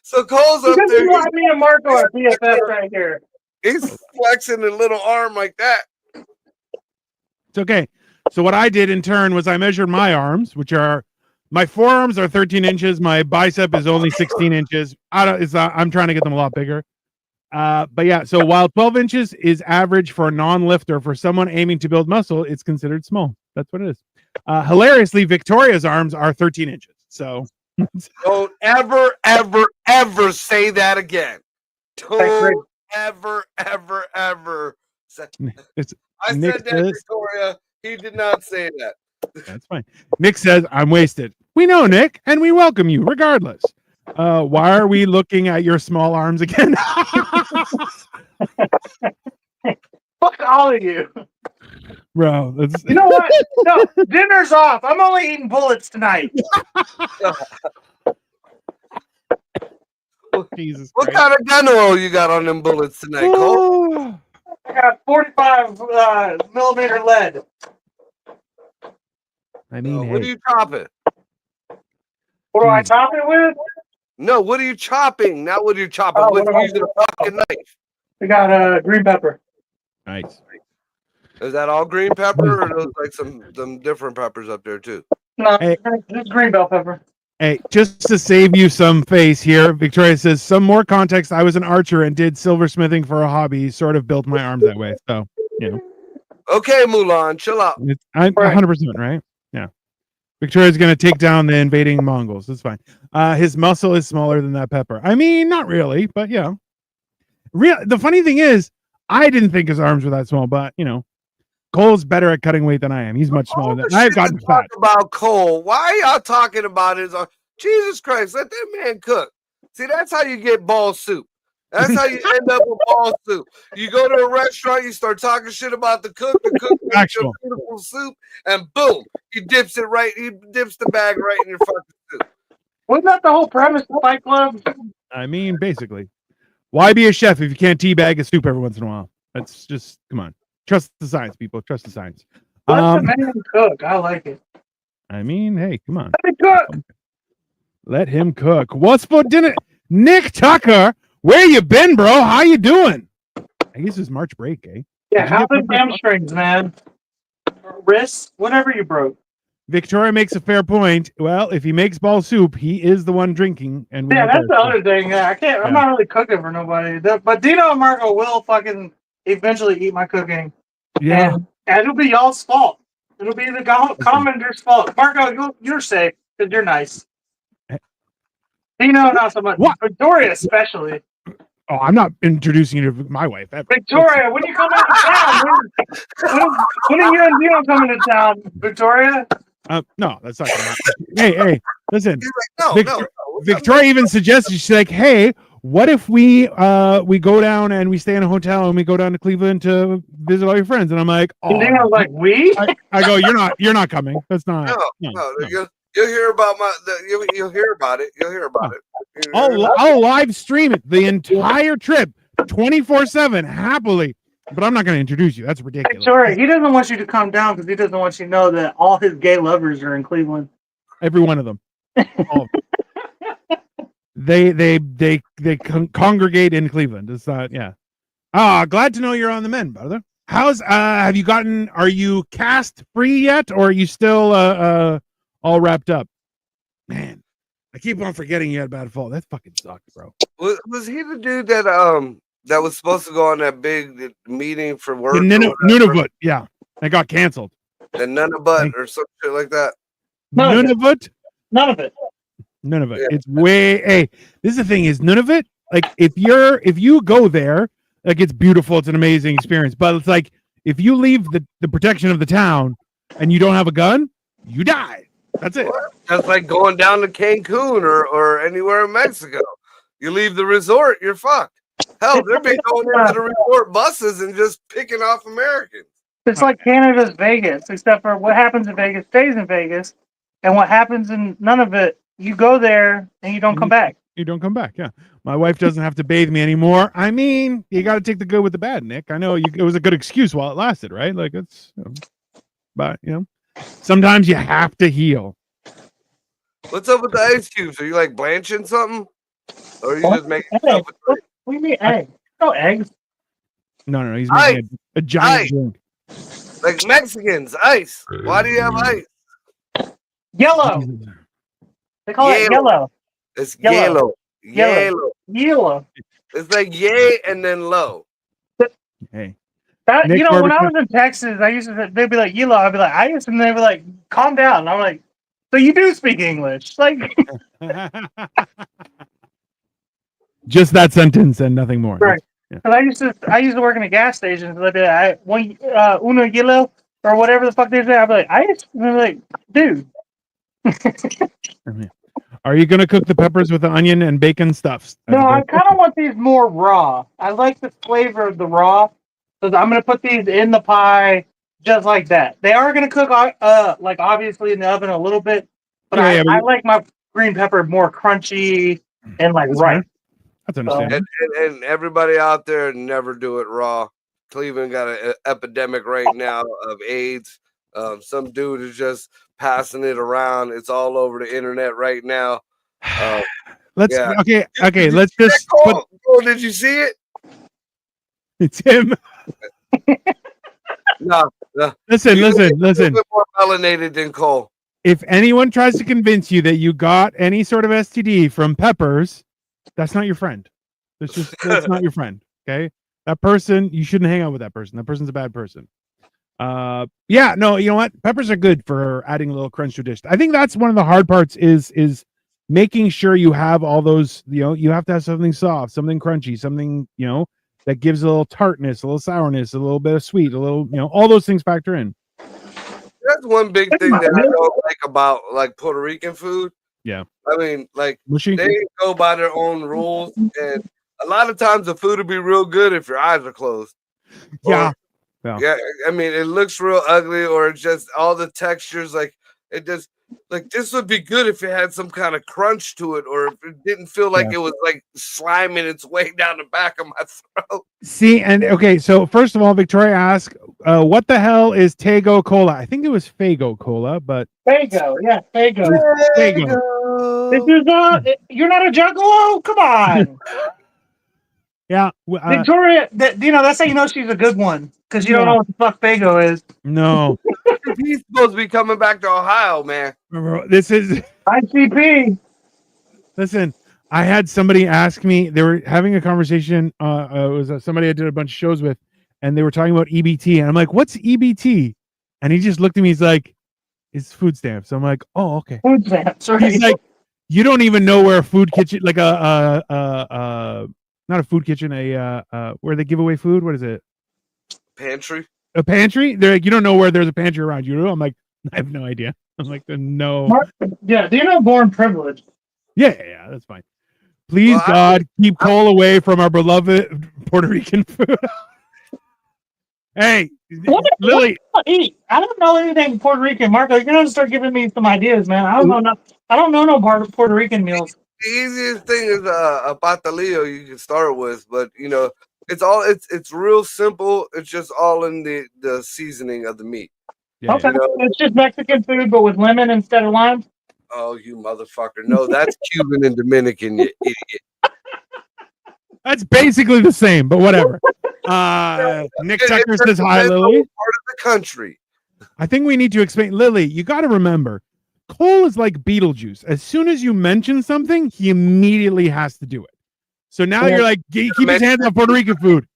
So Cole's up there. Me and Marco are BFF right here. He's flexing a little arm like that. It's okay. So what I did in turn was I measured my arms, which are my forearms are 13 inches. My bicep is only 16 inches. I'm trying to get them a lot bigger. But yeah, so while 12 inches is average for a non-lifter, for someone aiming to build muscle, it's considered small. That's what it is. Hilariously, Victoria's arms are 13 inches. So don't ever say that again. Don't ever say. I said that, Victoria. He did not say that. That's fine. Nick says, I'm wasted. We know, Nick, and we welcome you regardless. Why are we looking at your small arms again? Fuck all of you. Bro, you know what? No, dinner's off. I'm only eating bullets tonight. Jesus what Christ. kind of gun oil you got on them bullets tonight, Cole? I got 45 millimeter lead. I mean, what are you chopping? What do I top it with? No, what are you chopping? Not what are you chopping with. Using a fucking knife. We got green pepper. Nice. Is that all green pepper, or those like some different peppers up there too? No, it's green bell pepper. Hey, just to save you some face here, Victoria says, some more context. I was an archer and did silversmithing for a hobby. Sort of built my arms that way. So, Okay, Mulan, chill out. I'm 100% right. Yeah. Victoria's going to take down the invading Mongols. That's fine. His muscle is smaller than that pepper. I mean, not really, but yeah. The funny thing is, I didn't think his arms were that small, but, Cole's better at cutting weight than I am. He's much smaller than I've gotten fat. About Cole. Why are y'all talking about his arm? Jesus Christ, let that man cook. See, that's how you get ball soup. That's how you end up with ball soup. You go to a restaurant, you start talking shit about the cook makes your beautiful soup, and boom, he dips the bag right in your fucking soup. Wasn't that the whole premise of Fight Club? I mean, basically. Why be a chef if you can't teabag a soup every once in a while? That's just, come on. Trust the science, people. Trust the science. Let the man cook. I like it. I mean, hey, come on. Let him cook. Let him cook. What's for dinner? Nick Tucker, where you been, bro? How you doing? I guess it's March break, eh? Yeah, how the hamstrings, man? Wrists, whatever you broke. Victoria makes a fair point. Well, if he makes ball soup, he is the one drinking. And that's the other thing. Yeah, I can't. I'm not really cooking for nobody. But Dino and Marco will fucking eventually eat my cooking. Yeah, and it'll be y'all's fault. It'll be the commenter's fault. Marco, you're safe because you're nice. Dino, not so much. What? Victoria, especially. Oh, I'm not introducing you to my wife ever. Victoria, when you come into town, when are you and Dino coming to town, Victoria? No, that's not gonna happen. Hey, listen. Like, no. Victoria even suggested, she's like, hey, what if we go down and we stay in a hotel and we go down to Cleveland to visit all your friends? And I'm like, oh. And Dino's like, we? I go, you're not coming. That's not. No. You'll hear about you'll hear about it. You'll hear about it. I'll live stream it the entire trip, 24/7, happily. But I'm not going to introduce you. That's ridiculous. Sorry, he doesn't want you to calm down because he doesn't want you to know that all his gay lovers are in Cleveland. Every one of them. All of them. They congregate in Cleveland. It's not, yeah. Glad to know you're on the mend, brother. How's have you gotten? Are you cast free yet, or are you still all wrapped up? Man, I keep on forgetting you had bad fall. That fucking sucks, bro. Was he the dude that that was supposed to go on that big meeting for work? Nunavut, yeah, that got canceled. The Nunavut or some shit like that. Nunavut. None of it. Nunavut. Yeah. It's way. Hey, this is the thing. Is Nunavut like if you go there, like it's beautiful. It's an amazing experience. But it's like if you leave the protection of the town and you don't have a gun, you die. That's it. That's like going down to Cancun or anywhere in Mexico. You leave the resort, you're fucked. Hell, they've been going into the resort buses and just picking off Americans. It's like Canada's Vegas, except for what happens in Vegas stays in Vegas, and what happens in none of it, you go there and you don't come back. You don't come back, yeah. My wife doesn't have to bathe me anymore. I mean, you got to take the good with the bad, Nick. I know it was a good excuse while it lasted, right? Like it's, but sometimes you have to heal. What's up with the ice cubes? Are you like blanching something? Or are you just making stuff with What do you mean eggs? No eggs. No, he's making a giant drink. Like Mexicans, ice. Why do you have ice? Yellow. They call it yellow. It's yellow. Yellow. It's like yay and then low. Hey. That, Nick, when I was in Texas, they'd be like yellow, I'd be like ice, and they'd be like, calm down. And I'm like, so you do speak English. Like just that sentence and nothing more. Right. Because I used to work in a gas station, so they'd be like, uno yellow or whatever the fuck they say. I'd be like, ice? And they're like, dude. Are you gonna cook the peppers with the onion and bacon stuffs? No, I kind of want these more raw. I like the flavor of the raw, so I'm gonna put these in the pie just like that. They are gonna cook, like obviously in the oven a little bit, but I like my green pepper more crunchy and like right. That's understandable. And everybody out there, never do it raw. Cleveland got an epidemic right now of AIDS. Some dude is just passing it around. It's all over the internet right now. Let's just. Did you see it? It's him. No. Listen. A little bit more melanated than Cole. If anyone tries to convince you that you got any sort of STD from peppers, that's not your friend. That's not your friend. Okay, that person, you shouldn't hang out with that person. That person's a bad person. No, you know what? Peppers are good for adding a little crunch to a dish. I think that's one of the hard parts is making sure you have all those. You have to have something soft, something crunchy, something that gives a little tartness, a little sourness, a little bit of sweet, a little all those things factor in. That's one big thing that I don't like about like Puerto Rican food. Yeah. I mean, like mushy? They go by their own rules, and a lot of times the food will be real good if your eyes are closed. Yeah. Yeah. I mean, it looks real ugly, or just all the textures. Like it just like this would be good if it had some kind of crunch to it, or if it didn't feel like it was like sliming its way down the back of my throat. See, and okay, so first of all, Victoria asked, what the hell is Tego Cola? I think it was Fago Cola, but Fago, yeah, Fago. This is you're not a juggalo? Come on. Yeah, Victoria, that's how you know she's a good one, because you don't know what the fuck Fago is. No. He's supposed to be coming back to Ohio, man. This is ICP. Listen, I had somebody ask me, they were having a conversation, it was somebody I did a bunch of shows with, and they were talking about EBT, and I'm like, what's EBT? And he just looked at me, he's like, it's food stamps. I'm like, oh, okay. Food stamps, right. He's like, you don't even know where a food kitchen, like not a food kitchen, where they give away food. What is it? Pantry. A pantry? They're like, you don't know where there's a pantry around you. I'm like, I have no idea. I'm like, no. Yeah, they're not born privileged. Yeah, that's fine. Please, God, keep Cole away from our beloved Puerto Rican food. Hey, Lily, Eat. I don't know anything Puerto Rican. Marco, you're gonna start giving me some ideas, man. I don't know no Puerto Rican meals. The easiest thing is a patalillo you can start with, but it's real simple. It's just all in the seasoning of the meat. yeah, Okay, You know? it's just Mexican food, but with lemon instead of lime. Oh, you motherfucker! No, that's Cuban and Dominican. You idiot. that's basically the same, but whatever. Nick Tucker says hi, Lily. Part of the country. I think we need to explain. Lily, you got to remember, Cole is like Beetlejuice. As soon as you mention something, he immediately has to do it. So now you're like, keep his hands off Puerto Rican food.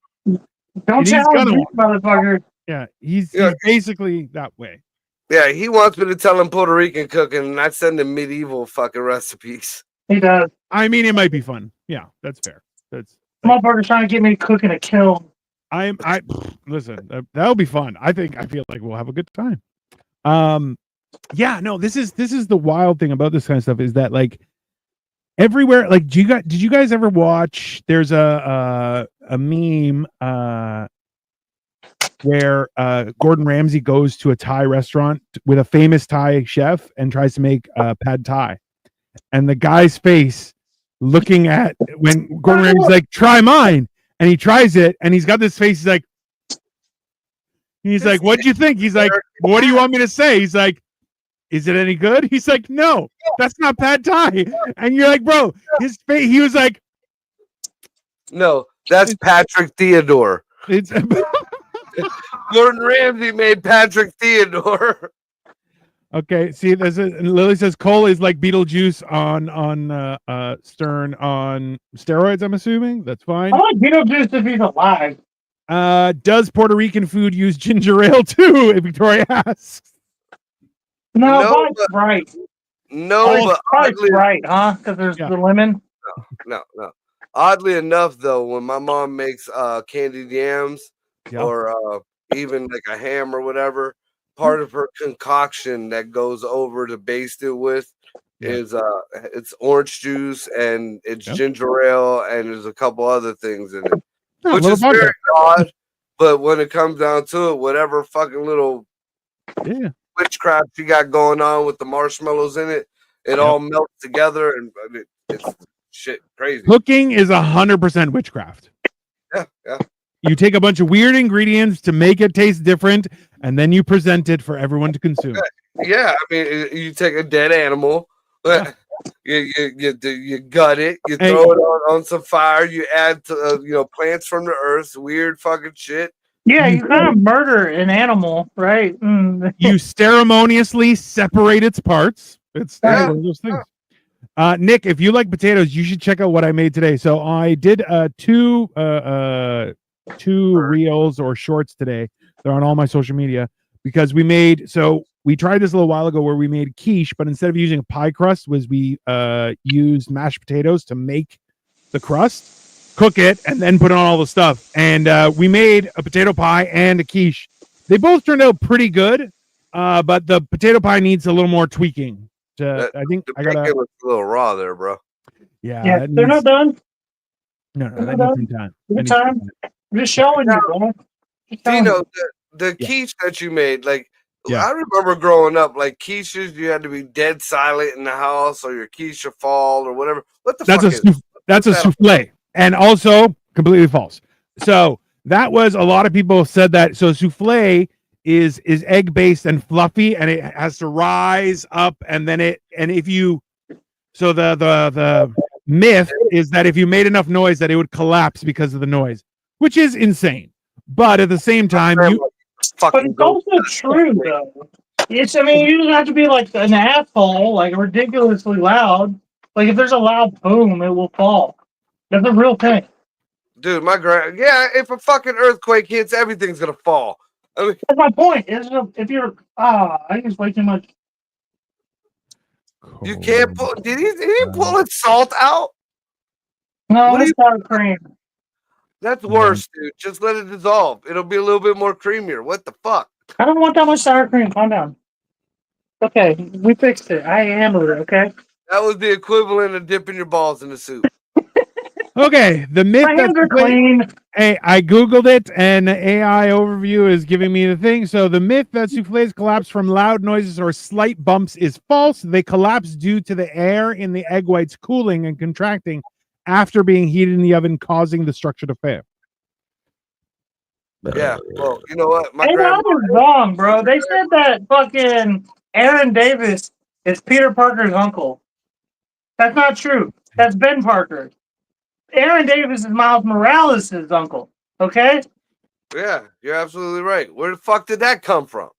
Don't challenge me, motherfucker. Yeah, he's basically that way. Yeah, he wants me to tell him Puerto Rican cooking, and I send him medieval fucking recipes. He does. I mean, it might be fun. Yeah, that's fair. That's motherfucker trying to get me to cook in a kiln. I listen. That'll be fun. I feel like we'll have a good time. Yeah, no. This is the wild thing about this kind of stuff is that like everywhere. Like, did you guys ever watch? There's a meme where Gordon Ramsay goes to a Thai restaurant with a famous Thai chef and tries to make pad Thai, and the guy's face looking at when Gordon Ramsay's like, try mine, and he tries it, and he's got this face. He's like, what'd you think? He's like, what do you want me to say? He's like, is it any good? He's like, no, that's not pad Thai. And you're like, bro, his face. He was like, no, that's Patrick Theodore. It's Gordon Ramsay made Patrick Theodore. Okay, see, Lily says Cole is like Beetlejuice on Stern on steroids. I'm assuming that's fine. I like Beetlejuice if he's alive. Does Puerto Rican food use ginger ale too? If Victoria asks. No, but right. No, but oddly, right, huh? Because there's the lemon. No. Oddly enough, though, when my mom makes candied yams or even like a ham or whatever, part of her concoction that goes over to baste it with is it's orange juice and it's ginger ale and there's a couple other things in it, which is very odd. But when it comes down to it, whatever fucking little witchcraft you got going on with the marshmallows in it, it all melts together and it's shit crazy. Cooking is 100% witchcraft. Yeah. You take a bunch of weird ingredients to make it taste different, and then you present it for everyone to consume. Yeah, I mean, you take a dead animal, you gut it, you throw it on some fire, you add plants from the earth, weird fucking shit. Yeah, you kind of murder an animal, right? You ceremoniously separate its parts. It's one of those things. Nick, if you like potatoes, you should check out what I made today. So I did two reels or shorts today. They're on all my social media because we tried this a little while ago where we made quiche, but instead of using a pie crust, we used mashed potatoes to make the crust, cook it, and then put on all the stuff. And we made a potato pie and a quiche. They both turned out pretty good, but the potato pie needs a little more tweaking. I think I got a little raw there, bro. Yeah, they're not done. No, that needs some time. Good time. I'm just showing you, bro. Dino, the quiche that you made, like I remember growing up, like quiches, you had to be dead silent in the house, or your quiche would fall, or whatever. What the fuck is that's a souffle, and also completely false. So that was a lot of people said that. So souffle is egg based and fluffy, and it has to rise up, and then the myth is that if you made enough noise that it would collapse because of the noise, which is insane. But at the same time, but it's also true though. You don't have to be like an asshole, like ridiculously loud. Like if there's a loud boom, it will fall. That's a real thing. Dude, if a fucking earthquake hits, everything's gonna fall. I mean, that's my point. If you're I use way too much. You can't pull. Did he pull its salt out? No, it's sour cream. That's worse, dude. Just let it dissolve. It'll be a little bit more creamier. What the fuck? I don't want that much sour cream. Calm down. Okay, we fixed it. I handled it. Okay. That was the equivalent of dipping your balls in the soup. Okay, the myth My that hands are clean. Hey, I googled it, and the AI overview is giving me the thing. So the myth that souffles collapse from loud noises or slight bumps is false. They collapse due to the air in the egg whites cooling and contracting after being heated in the oven, causing the structure to fail. Yeah, well, you know what? My Hey, grandma. that was wrong, bro. They said that fucking Aaron Davis is Peter Parker's uncle. That's not true. That's Ben Parker. Aaron Davis is Miles Morales' uncle. Okay? Yeah, you're absolutely right. Where the fuck did that come from?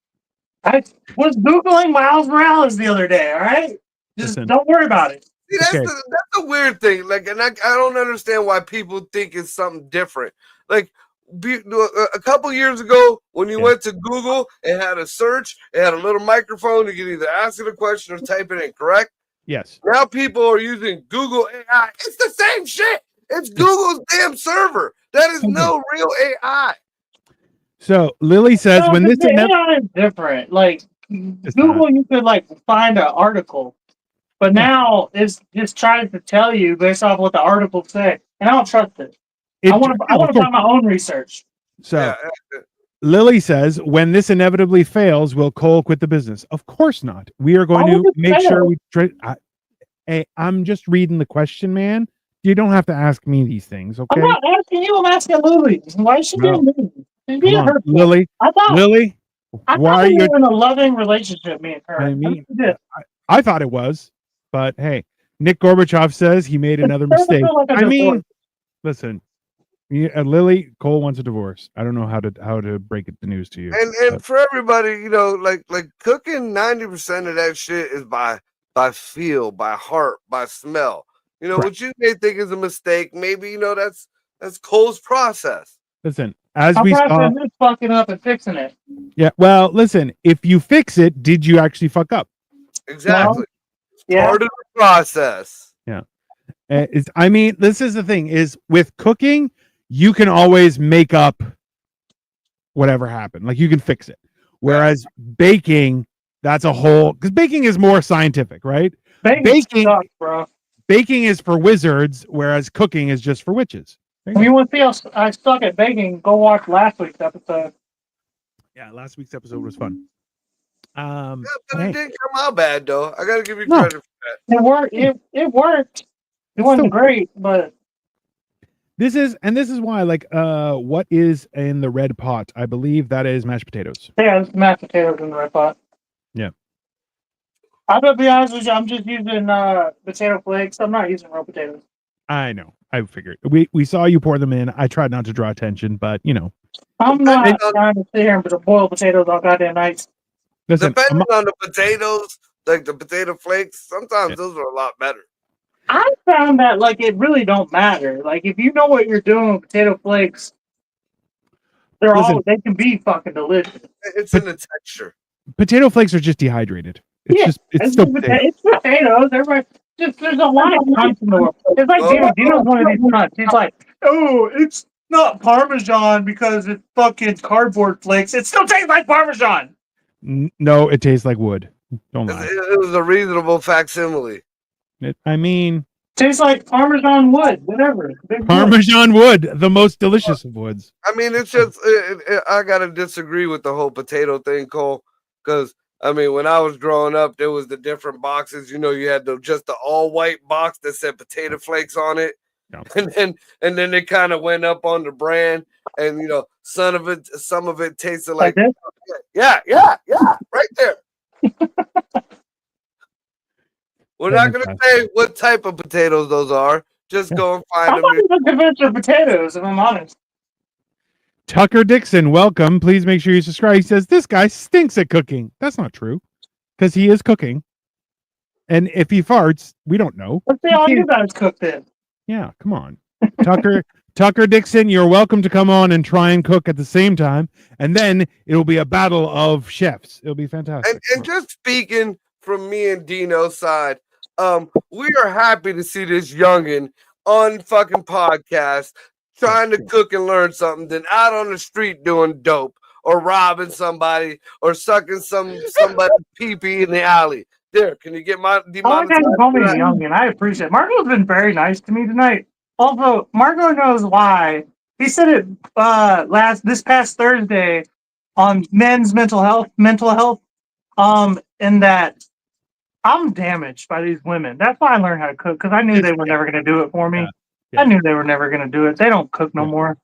I was Googling Miles Morales the other day, all right? Just Listen. don't worry about it. See, that's Okay. that's a weird thing. Like, and I don't understand why people think it's something different. Like, a couple years ago, when you went to Google, it had a search, it had a little microphone. You could either ask it a question or type it in. Correct? Yes. Now people are using Google AI. It's the same shit. It's Google's damn server. That is no real AI. So Lily says No, when this the AI is different. Like Google, you could like find an article, but now it's just trying to tell you based off what the article said, and I don't trust it. I want to find my own research. So Lily says when this inevitably fails, will Cole quit the business? Of course not. We are going to make sure we try. Hey, I'm just reading the question, man. You don't have to ask me these things, okay? I'm not asking you. I'm asking Lily. Why is she being mean? Come on, Lily. Lily, why are you in a loving relationship? Me and her. I mean, I thought it was, but hey, Nick Gorbachev says he made another mistake. I mean, listen, Lily, Cole wants a divorce. I don't know how to break the news to you. And for everybody, you know, like cooking, 90% of that shit is by feel, by heart, by smell. You know, what you may think is a mistake, maybe, you know, that's Cole's process. Listen, as we saw, is fucking up and fixing it. Yeah, well, listen, if you fix it, did you actually fuck up? Exactly. Part of the process. Yeah. I mean, this is the thing is with cooking, you can always make up whatever happened. Like you can fix it. Whereas baking, that's a whole, because baking is more scientific, right? Baking sucks, bro. Baking is for wizards, whereas cooking is just for witches. If you want to see I suck at baking, go watch last week's episode. Yeah, last week's episode was fun. But it didn't come out bad though. I gotta give you credit for that. It worked. It worked. It wasn't great, but this is why, like, what is in the red pot? I believe that is mashed potatoes. Yeah, it's mashed potatoes in the red pot. Yeah. I'm gonna be honest with you. I'm just using potato flakes. I'm not using real potatoes. I know. I figured. We saw you pour them in. I tried not to draw attention, but you know. I'm not trying to sit here and boil potatoes all goddamn night. Listen, depending on the potatoes, like the potato flakes, sometimes those are a lot better. I found that like it really don't matter. Like if you know what you're doing with potato flakes, they can be fucking delicious. It's in the texture. Potato flakes are just dehydrated. It's it's potatoes. Everybody there's a lot of crunch in the world. It's like Dino's one of these crunch. He's like, oh, it's not Parmesan because it's fucking cardboard flakes. It still tastes like Parmesan. No, it tastes like wood. Don't lie. It was a reasonable facsimile. Tastes like Parmesan wood, whatever. Parmesan wood, the most delicious of woods. I mean, it's just I gotta disagree with the whole potato thing, Cole, because I mean, when I was growing up, there was the different boxes. You know, you had just the all white box that said potato flakes on it, and then it kind of went up on the brand, and you know, some of it tasted like yeah, right there. We're not going to say what type of potatoes those are. Just go and find them. I'm convinced they're potatoes, if I'm honest. Tucker Dixon, welcome. Please make sure you subscribe. He says, this guy stinks at cooking. That's not true, because he is cooking. And if he farts, we don't know. Let's see all you guys cook then. Yeah, come on. Tucker Dixon, you're welcome to come on and try and cook at the same time. And then it'll be a battle of chefs. It'll be fantastic. And just speaking from me and Dino's side, we are happy to see this youngin on fucking podcast trying to cook and learn something than out on the street doing dope or robbing somebody or sucking somebody's pee-pee in the alley. There, can you get my I like how you call me a youngin. I appreciate it. Marco's been very nice to me tonight. Also, Marco knows why. He said it this past Thursday on men's mental health. In that I'm damaged by these women. That's why I learned how to cook because I knew they were never going to do it for me. Yeah. Yeah. I knew they were never going to do it. They don't cook no more.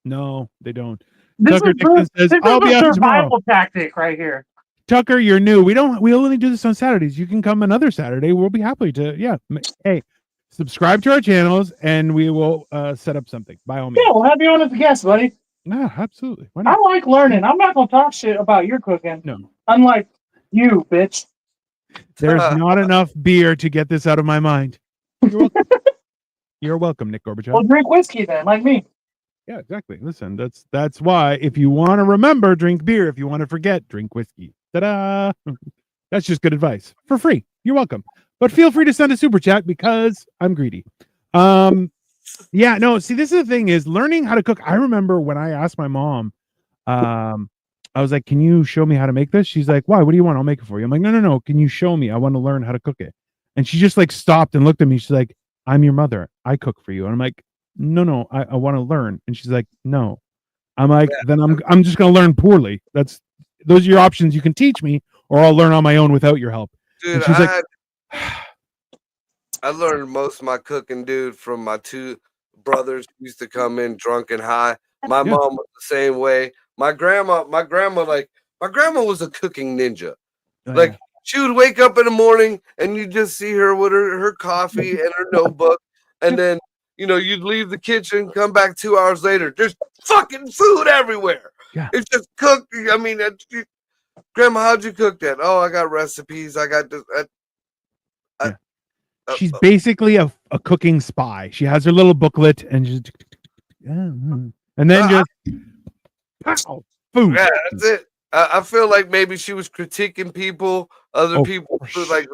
No, they don't. This Tucker is Dixon says, "I'll be a out tomorrow." survival tactic right here. Tucker, you're new. We only do this on Saturdays. You can come another Saturday. We'll be happy to. Yeah. Hey, subscribe to our channels and we will set up something by all means. Yeah, we'll have you on as a guest, buddy. No, absolutely. Why I not? like learning. I'm not going to talk shit about your cooking. No. Unlike you, bitch. There's not enough beer to get this out of my mind. You're welcome. You're welcome, Nick Gorbachev. Well, drink whiskey then, like me. Yeah, exactly. Listen, that's why if you want to remember, drink beer. If you want to forget, drink whiskey. Ta-da! That's just good advice for free. You're welcome. But feel free to send a super chat because I'm greedy. Yeah, no, see, this is the thing is learning how to cook. I remember when I asked my mom, I was like, can you show me how to make this? She's like, why? What do you want? I'll make it for you. I'm like, no. Can you show me? I want to learn how to cook it. And she just like stopped and looked at me. She's like, I'm your mother. I cook for you. And I'm like, no, I want to learn. And she's like, no. I'm like, then I'm just gonna learn poorly. Those are your options. You can teach me, or I'll learn on my own without your help. Dude, I learned most of my cooking, dude, from my two brothers who used to come in drunk and high. My mom was the same way. My grandma was a cooking ninja. She would wake up in the morning and you just see her with her coffee and her notebook, and then you'd leave the kitchen, come back 2 hours later, there's fucking food everywhere. Yeah. It's just cooked. I mean, Grandma, how'd you cook that? Oh, I got recipes. I got this. She's basically a cooking spy. She has her little booklet and just and then just pow, food. Yeah, that's it. I feel like maybe she was critiquing people, other people like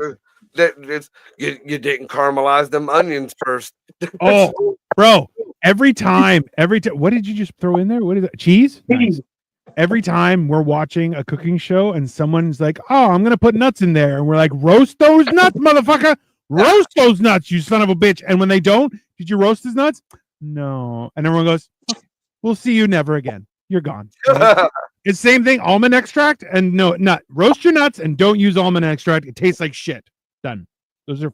that. You didn't caramelize them onions first. Oh, bro! Every time, what did you just throw in there? What is that? Cheese? Nice. Every time we're watching a cooking show and someone's like, "Oh, I'm gonna put nuts in there," and we're like, "Roast those nuts, motherfucker! Roast those nuts, you son of a bitch!" And when they don't, did you roast his nuts? No. And everyone goes, okay, "We'll see you never again. You're gone." Right? It's the same thing. Almond extract and no nut. Roast your nuts and don't use almond extract. It tastes like shit. Done. Those are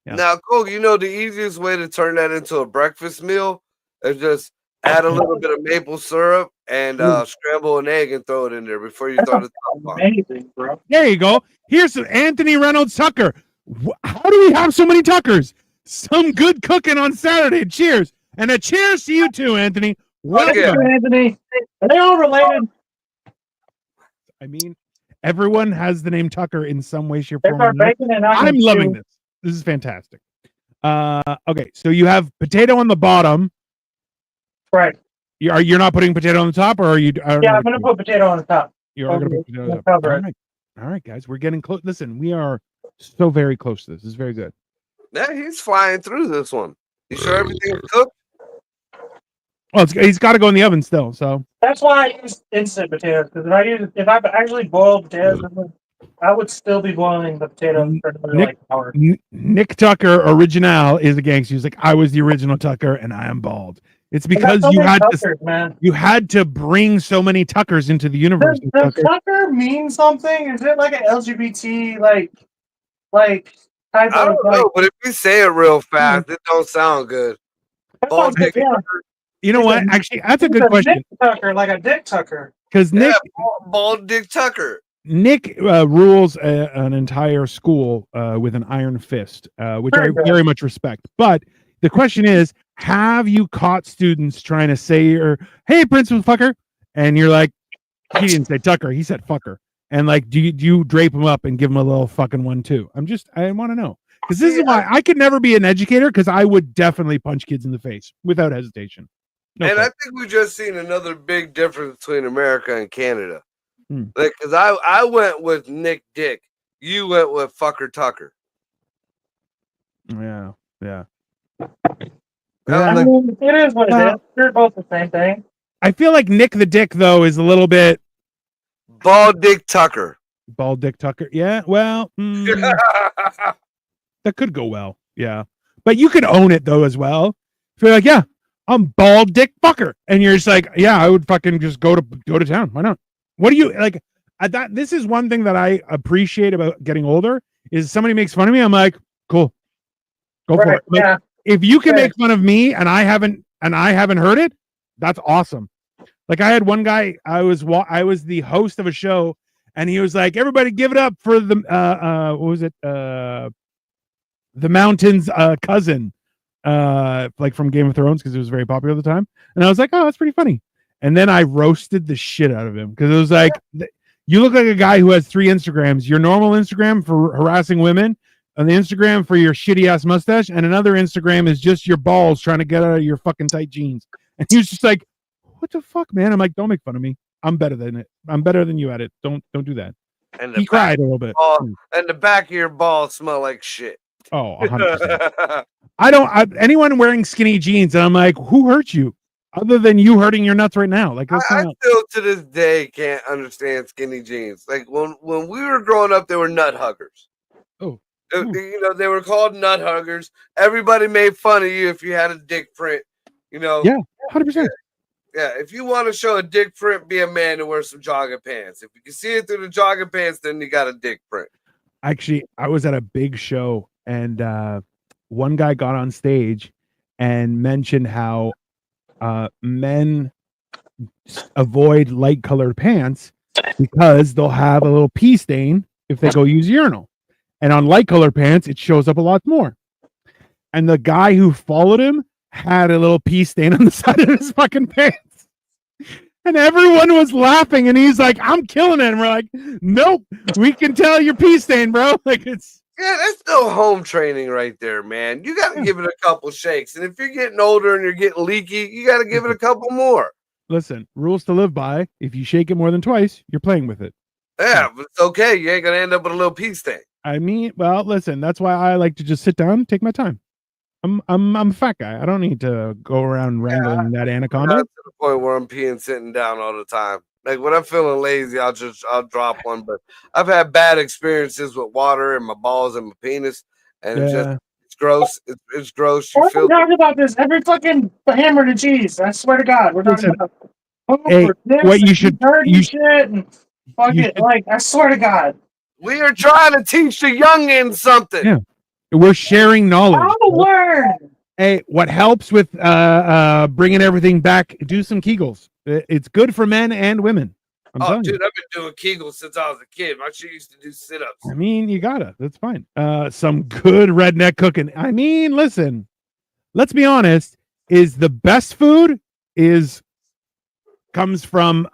Now, Cole, the easiest way to turn that into a breakfast meal is just add a little bit of maple syrup and scramble an egg and throw it in there before you throw the top on. Amazing, bro. There you go. Here's some Anthony Reynolds Tucker. How do we have so many Tuckers? Some good cooking on Saturday. Cheers. And a cheers to you too, Anthony. Welcome. Anthony. Are they all related? I mean, everyone has the name Tucker in some way, shape, form. I'm loving this. This is fantastic. Okay, so you have potato on the bottom. Right. You're not putting potato on the top, or are you? Yeah, I'm going to put potato on the top. You are going to put potato on the top. All right, guys, we're getting close. Listen, we are so very close to this. This is very good. Yeah, he's flying through this one. You sure everything's cooked? Well, he's got to go in the oven still. So that's why I use instant potatoes, because if I actually boiled potatoes, I would still be boiling the potatoes for another hour. Nick Tucker original is a gangster. He's like, I was the original Tucker, and I am bald. It's because you had to bring so many Tuckers into the universe. Does Tucker mean something? Is it like an LGBT type I don't know, but if you say it real fast, it don't sound good. Bald dick Tucker. You know what? Actually, that's a good question. Dick Tucker, like a dick Tucker. Because Nick, bald dick Tucker. Nick rules an entire school with an iron fist, which I very much respect. But the question is, have you caught students trying to say, "Hey, principal fucker," and you're like, he didn't say Tucker, he said fucker, and like, do you drape him up and give him a little fucking one too? I want to know, because this is why I could never be an educator, because I would definitely punch kids in the face without hesitation. I think we just seen another big difference between America and Canada. Like, because I went with Nick Dick, you went with fucker Tucker. Yeah. I mean, it is what it is. They're both the same thing. I feel like Nick the Dick though is a little bit bald dick Tucker. Bald dick Tucker. Yeah. Well, that could go well. Yeah. But you could own it though as well. If you're like, yeah, I'm bald dick fucker, and you're just like, yeah, I would fucking just go to town. Why not? What do you like? This is one thing that I appreciate about getting older is somebody makes fun of me. I'm like, cool, go for it. Like, Yeah. if you can make fun of me and I haven't heard it, that's awesome. Like I had one guy, I was the host of a show, and he was like, everybody give it up for the what was it? The Mountain's cousin, like from Game of Thrones, because it was very popular at the time. And I was like, oh, that's pretty funny. And then I roasted the shit out of him because it was like, you look like a guy who has 3 Instagrams. Your normal Instagram for harassing women, and the Instagram for your shitty ass mustache, and another Instagram is just your balls trying to get out of your fucking tight jeans. And he was just like, what the fuck, man? I'm like, don't make fun of me. I'm better than it. I'm better than you at it. Don't do that. And he cried a little bit. And the back of your balls smell like shit. Oh, 100%. Anyone wearing skinny jeans, and I'm like, who hurt you? Other than you hurting your nuts right now. Like, I still to this day can't understand skinny jeans. Like when we were growing up, they were nut huggers. Oh. You know, they were called nut huggers. Everybody made fun of you if you had a dick print. You know. Yeah, 100%. Yeah, if you want to show a dick print, be a man and wear some jogging pants. If you can see it through the jogging pants, then you got a dick print. Actually, I was at a big show, and one guy got on stage and mentioned how men avoid light colored pants because they'll have a little pee stain if they go use urinal. And on light colored pants, it shows up a lot more. And the guy who followed him had a little pee stain on the side of his fucking pants. And everyone was laughing, and he's like, I'm killing it. And we're like, nope, we can tell you're pee stain, bro. Like, it's that's still home training right there, man. You got to give it a couple shakes. And if you're getting older and you're getting leaky, you got to give it a couple more. Listen, rules to live by. If you shake it more than twice, you're playing with it. Yeah, but it's okay. You ain't going to end up with a little pee stain. I mean, well, listen, that's why I like to just sit down, take my time. I'm a fat guy. I don't need to go around wrangling that anaconda. To the point where I'm peeing sitting down all the time. Like when I'm feeling lazy, I'll drop one. But I've had bad experiences with water in my balls and my penis, and it's gross. It's gross. We're talking about this every fucking hammer and cheese. I swear to God, we're talking about what you should shit and fuck it. Like I swear to God, we are trying to teach the youngins something. Yeah. We're sharing knowledge. I'll learn. Hey, what helps with bringing everything back? Do some Kegels. It's good for men and women. Dude, I've been doing Kegels since I was a kid. My shit used to do sit-ups. I mean, you gotta. That's fine. Some good redneck cooking. I mean, listen. Let's be honest. Is the best food comes from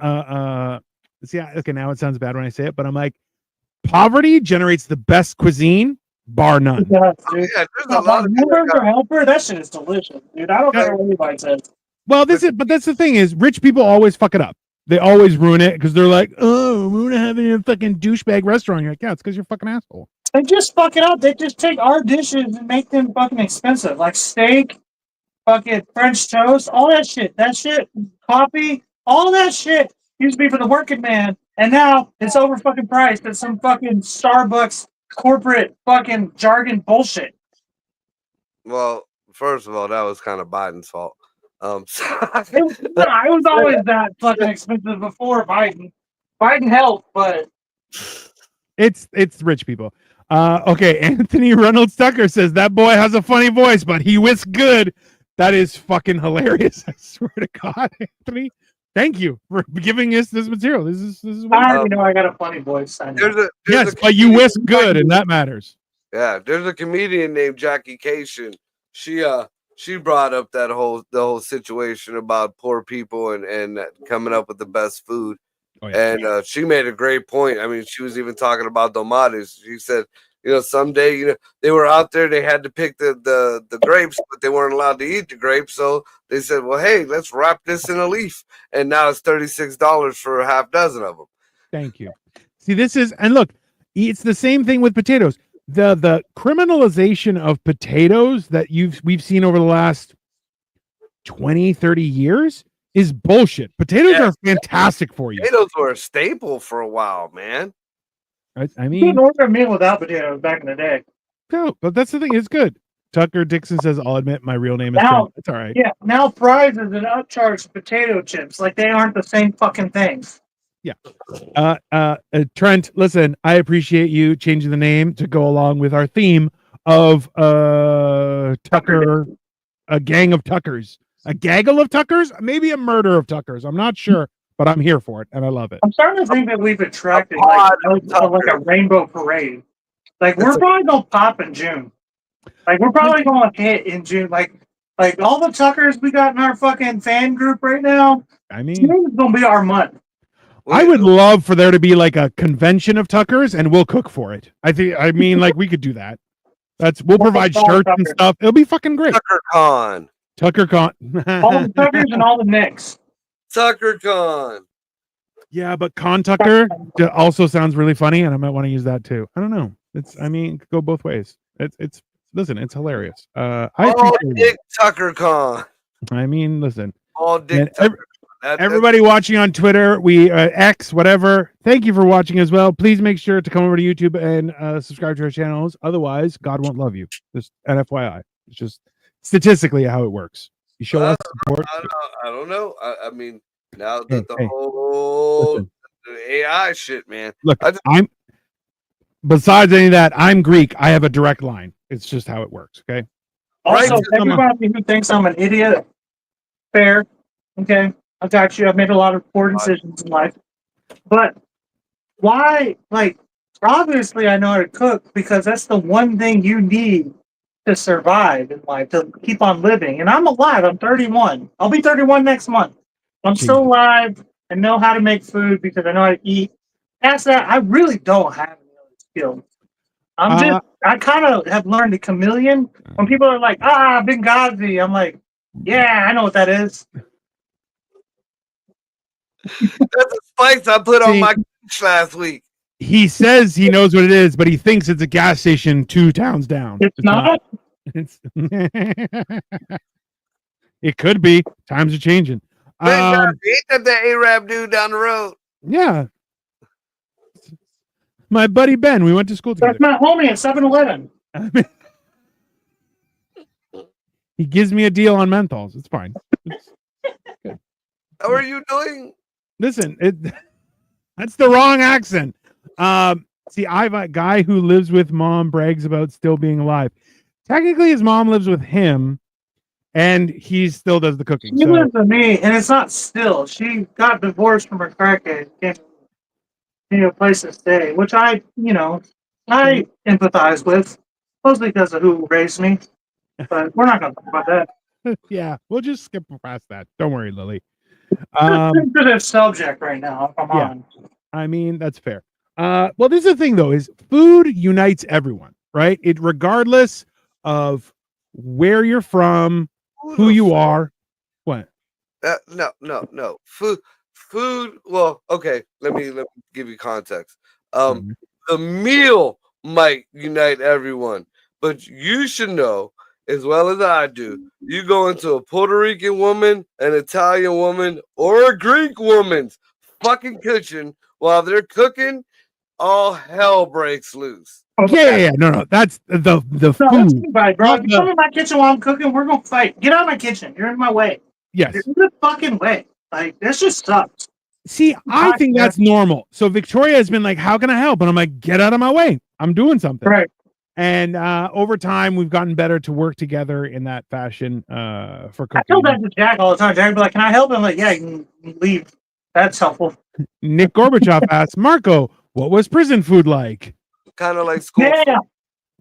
see, okay, now it sounds bad when I say it, but I'm like, poverty generates the best cuisine. Bar none. Yeah, there's a lot of hamburger helper. That shit is delicious, dude. I don't care what anybody says. Well, but that's the thing is, rich people always fuck it up. They always ruin it because they're like, oh, we're gonna have it in a fucking douchebag restaurant. You're like, yeah, it's because you're a fucking asshole. They just fuck it up. They just take our dishes and make them fucking expensive, like steak, fucking French toast, all that shit. That shit, coffee, all that shit used to be for the working man, and now it's over fucking priced at some fucking Starbucks corporate fucking jargon bullshit. Well, first of all, that was kind of Biden's fault. It was always that fucking expensive before Biden. Biden helped, but it's rich people. Okay, Anthony Reynolds Tucker says that boy has a funny voice, but he whisks good. That is fucking hilarious. I swear to God, Anthony. Thank you for giving us this material. This is what I already know I got a funny voice. Yes, but you whisk good, and that matters. Yeah, there's a comedian named Jackie Cation. She brought up the whole situation about poor people and coming up with the best food. Oh, yeah. And she made a great point. I mean, she was even talking about tomates. She said, someday, they were out there, they had to pick the grapes, but they weren't allowed to eat the grapes. So they said, well, hey, let's wrap this in a leaf. And now it's $36 for a half dozen of them. Thank you. See, and look, it's the same thing with potatoes. The criminalization of potatoes that we've seen over the last 20, 30 years is bullshit. Potatoes are fantastic for you. Potatoes were a staple for a while, man. I mean, you can order a meal without potatoes back in the day. No, but that's the thing. It's good. Tucker Dixon says, "I'll admit my real name is Now- Trent." It's all right. Yeah, now fries is an upcharged potato chips. Like they aren't the same fucking things. Trent, listen, I appreciate you changing the name to go along with our theme of Tucker, a gang of Tuckers, a gaggle of Tuckers, maybe a murder of Tuckers. I'm not sure, but I'm here for it and I love it. I'm starting to think that we've attracted pod like a rainbow parade. Like we're probably gonna pop in June. Like we're probably gonna hit in June. Like all the Tuckers we got in our fucking fan group right now. I mean, June is gonna be our month. I would love for there to be like a convention of Tuckers and we'll cook for it. I mean, like we could do that. We'll provide shirts and stuff. It'll be fucking great. TuckerCon. All the Tuckers and all the Nicks. TuckerCon. Yeah, but Con Tucker also sounds really funny, and I might want to use that too. I don't know. It could go both ways. Listen, it's hilarious. All Dick TuckerCon. I mean, listen. All Dick Tucker. Everybody watching on Twitter, X, whatever. Thank you for watching as well. Please make sure to come over to YouTube and subscribe to our channels. Otherwise, God won't love you. Just an FYI. It's just statistically how it works. You show us support. I don't know. I mean, now that the whole AI shit, man. Look, besides any of that, I'm Greek. I have a direct line. It's just how it works. Okay. Also, everybody who thinks I'm an idiot, fair. Okay. I got you. I've made a lot of poor decisions in life. But why, like, obviously I know how to cook because that's the one thing you need to survive in life, to keep on living. And I'm alive. I'm 31. I'll be 31 next month. I'm still alive. I know how to make food because I know how to eat. Past that, I really don't have any other skills. I kind of have learned a chameleon. When people are like, Benghazi, I'm like, yeah, I know what that is. That's a spice I put on my last week. He says he knows what it is, but he thinks it's a gas station 2 towns down. It's not. It's it could be. Times are changing. Ain't that the Arab dude down the road? Yeah. My buddy Ben. We went to school together. That's my homie at 7-Eleven. He gives me a deal on menthols. It's fine. It's good. How are you doing? Listen, that's the wrong accent. See, I have a guy who lives with mom, brags about still being alive. Technically, his mom lives with him, and he still does the cooking. She lives with me, and it's not still. She got divorced from her crackhead, need a place to stay, which I empathize with, mostly because of who raised me. But we're not going to talk about that. Yeah, we'll just skip past that. Don't worry, Lily. To this subject right now, if I'm on. I mean, that's fair. Well, this is the thing, though, is food unites everyone, right? Regardless of where you're from, who you are. What? No. Food. Well, okay. Let me give you context. The meal might unite everyone, but you should know as well as I do. You go into a Puerto Rican woman, an Italian woman, or a Greek woman's fucking kitchen while they're cooking, all hell breaks loose. Yeah. No. That's the food. Right, bro. If you come in my kitchen while I'm cooking, we're gonna fight. Get out of my kitchen. You're in my way. Yes. You're in the fucking way. Like, this just sucks. See, I think that's normal. So Victoria has been like, how can I help? And I'm like, get out of my way. I'm doing something. Right. And over time, we've gotten better to work together in that fashion for cooking. I tell that to Jack all the time. Jack be like, can I help? I'm like, yeah, you can leave. That's helpful. Nick Gorbachev asks, Marco, what was prison food like? Kind of like school. Yeah.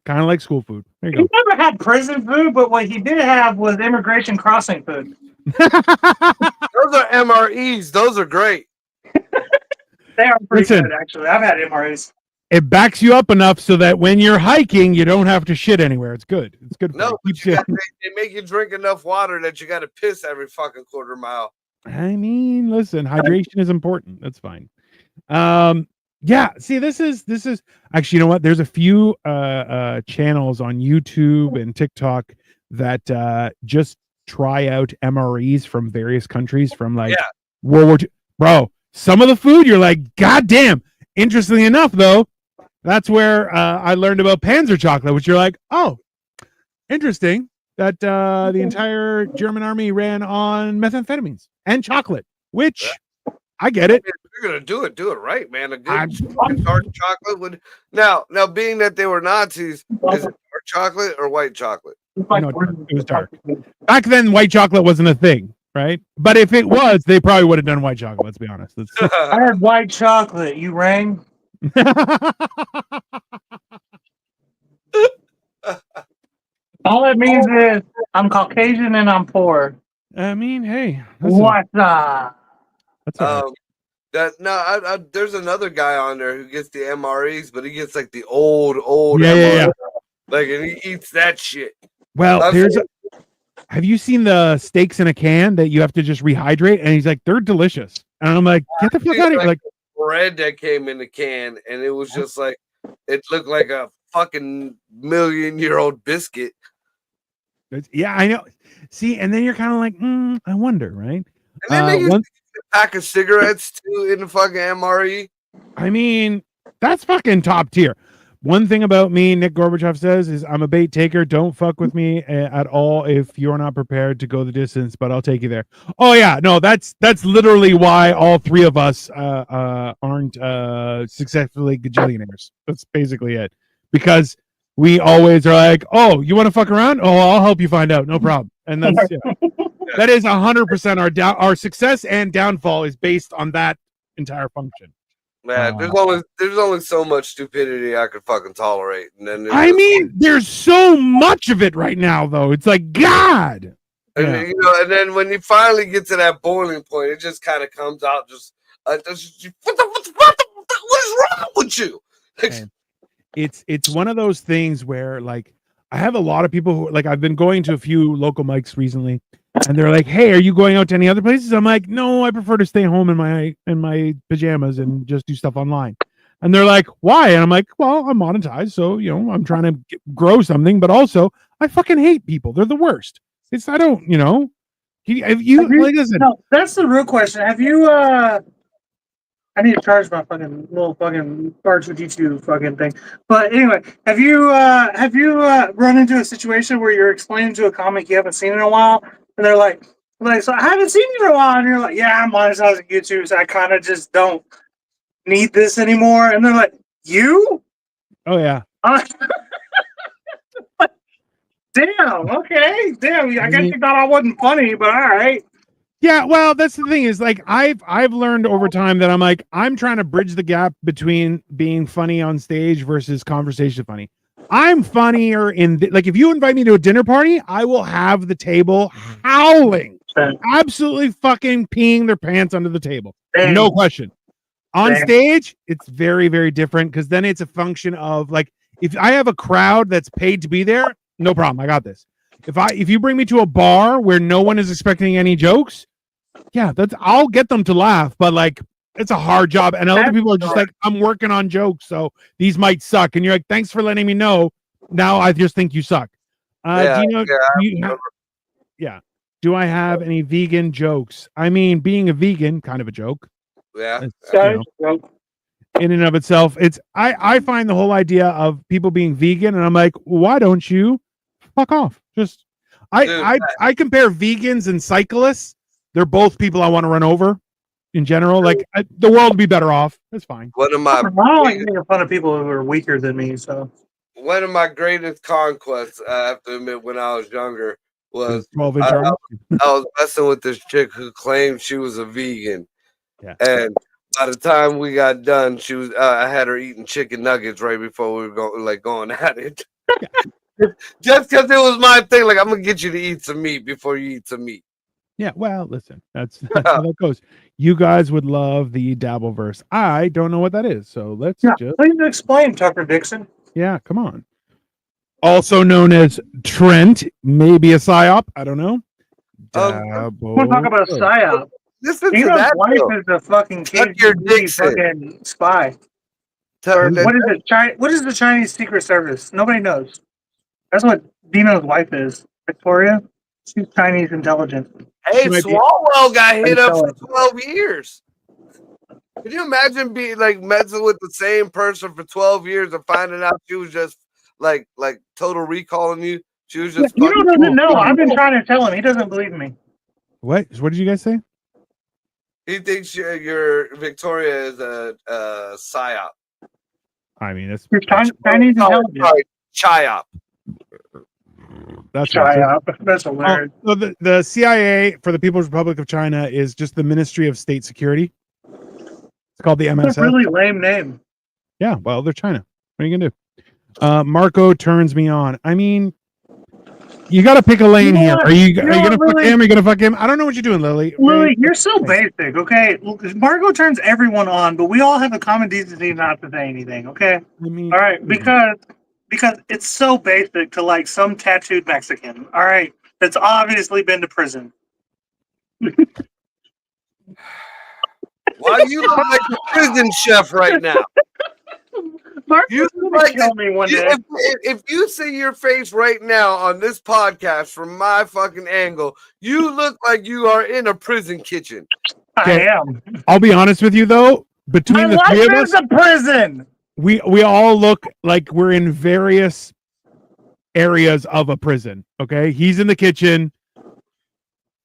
Kind of like school food. There you He go. never had prison food, but what he did have was immigration crossing food. Those are MREs. Those are great. They are pretty good, actually. I've had MREs. It backs you up enough so that when you're hiking, you don't have to shit anywhere. It's good. It's good. No, but they make you drink enough water that you got to piss every fucking quarter mile. I mean, listen, hydration is important. That's fine. Yeah. See, this is actually, you know what? There's a few channels on YouTube and TikTok that just try out MREs from various countries from like World War II. Bro, some of the food you're like, God damn. Interestingly enough, though, that's where I learned about Panzer chocolate, which you're like, oh, interesting that the entire German army ran on methamphetamines and chocolate, which I get it. If you're gonna do it right, man. A I'm- good dark chocolate would now being that they were Nazis, is it dark chocolate or white chocolate? No, it was dark. Back then, white chocolate wasn't a thing, right? But if it was, they probably would have done white chocolate. Let's be honest. I had white chocolate. You rang. All it means is I'm Caucasian and I'm poor. I mean, hey, What's up? That's all right. There's another guy on there who gets the MREs, but he gets like the old Yeah, MREs. yeah. Like, and he eats that shit. Well, have you seen the steaks in a can that you have to just rehydrate? And he's like, they're delicious. And I'm like, get the fuck out of here. Like bread that came in the can, and it was just like, it looked like a fucking million-year-old biscuit. Yeah, I know. See, and then you're kind of like, I wonder, right? And then they use a pack of cigarettes too in the fucking MRE. I mean, that's fucking top tier. One thing about me, Nick Gorbachev says, is I'm a bait taker. Don't fuck with me at all if you're not prepared to go the distance, but I'll take you there. Oh yeah, no, that's literally why all three of us aren't successfully gajillionaires. That's basically it. Because we always are like, oh, you want to fuck around? Oh, I'll help you find out. No problem. And that's that is 100% our success and downfall is based on that entire function. Man, there's only so much stupidity I could fucking tolerate, and then there's so much of it right now, though. It's like God, and then, and then when you finally get to that boiling point, it just kind of comes out just what is wrong with you? It's one of those things where like I have a lot of people who like I've been going to a few local mics recently. And they're like, "Hey, are you going out to any other places?" I'm like, "No, I prefer to stay home in my pajamas and just do stuff online." And they're like, "Why?" And I'm like, "Well, I'm monetized, so I'm trying to grow something, but also I fucking hate people. They're the worst. I don't, listen. No, that's the real question. Have you I need to charge my fucking little fucking Starch with YouTube fucking thing. But anyway, have you run into a situation where you're explaining to a comic you haven't seen in a while, and they're like, so I haven't seen you in a while, and you're like, yeah, I'm monetizing YouTube, so I kind of just don't need this anymore, and they're like, you? Oh yeah. Damn. Okay. Damn. I guess you thought I wasn't funny, but all right. Yeah, well, that's the thing is like I've learned over time that I'm trying to bridge the gap between being funny on stage versus conversation funny. I'm funnier like if you invite me to a dinner party, I will have the table howling, absolutely fucking peeing their pants under the table. Damn. No question. On stage, it's very, very different because then it's a function of like if I have a crowd that's paid to be there, no problem. I got this. If you bring me to a bar where no one is expecting any jokes, yeah, I'll get them to laugh, but like it's a hard job. And other people are just like, I'm working on jokes, so these might suck. And you're like, thanks for letting me know. Now I just think you suck. Do I have any vegan jokes? I mean, being a vegan, kind of a joke. Yeah. In and of itself, I find the whole idea of people being vegan, and I'm like, why don't you fuck off? Just I compare vegans and cyclists. They're both people I want to run over in general. Like the world would be better off. That's fine. I don't like making fun of people who are weaker than me. So one of my greatest conquests, I have to admit, when I was younger, was 12-inch I was messing with this chick who claimed she was a vegan. Yeah. And by the time we got done, she was I had her eating chicken nuggets right before we were going at it. Just because it was my thing, like I'm gonna get you to eat some meat before you eat some meat. Yeah, well, listen, that's how that goes. You guys would love the Dabbleverse. I don't know what that is, so let's just please explain, Tucker Dixon. Yeah, come on. Also known as Trent, maybe a psyop. I don't know. We'll talk about a psyop. Listen to that. Wife is a fucking fucking spy. What is it? What is the Chinese Secret Service? Nobody knows. That's what Dino's wife is. Victoria. She's Chinese intelligence. Hey, Swalwell got hit up for 12 years. Can you imagine being like messing with the same person for 12 years and finding out she was just like total recalling you? She was just You fucking. doesn't know. I've been trying to tell him. He doesn't believe me. What did you guys say? He thinks your Victoria is a psyop. I mean, it's Chinese intelligence. Sorry, chiop. that's That's hilarious. So the CIA for the People's Republic of China is just the Ministry of State Security. It's called the MSS. That's a really lame name. Yeah, well, they're China. What are you gonna do? Marco turns me on. I mean, you got to pick a lane here. Are you gonna fuck him? Are you gonna fuck him? I don't know what you're doing, Lily. Lily, you're so basic. Okay, Marco turns everyone on, but we all have a common decency not to say anything. Okay. I mean, all right, because it's so basic to like some tattooed Mexican. All right, that's obviously been to prison. Why you look like a prison chef right now? Marco's gonna kill me one day. If you see your face right now on this podcast from my fucking angle, you look like you are in a prison kitchen. I am. I'll be honest with you though. Between the three of us, a prison. we all look like we're in various areas of a prison. Okay, he's in the kitchen.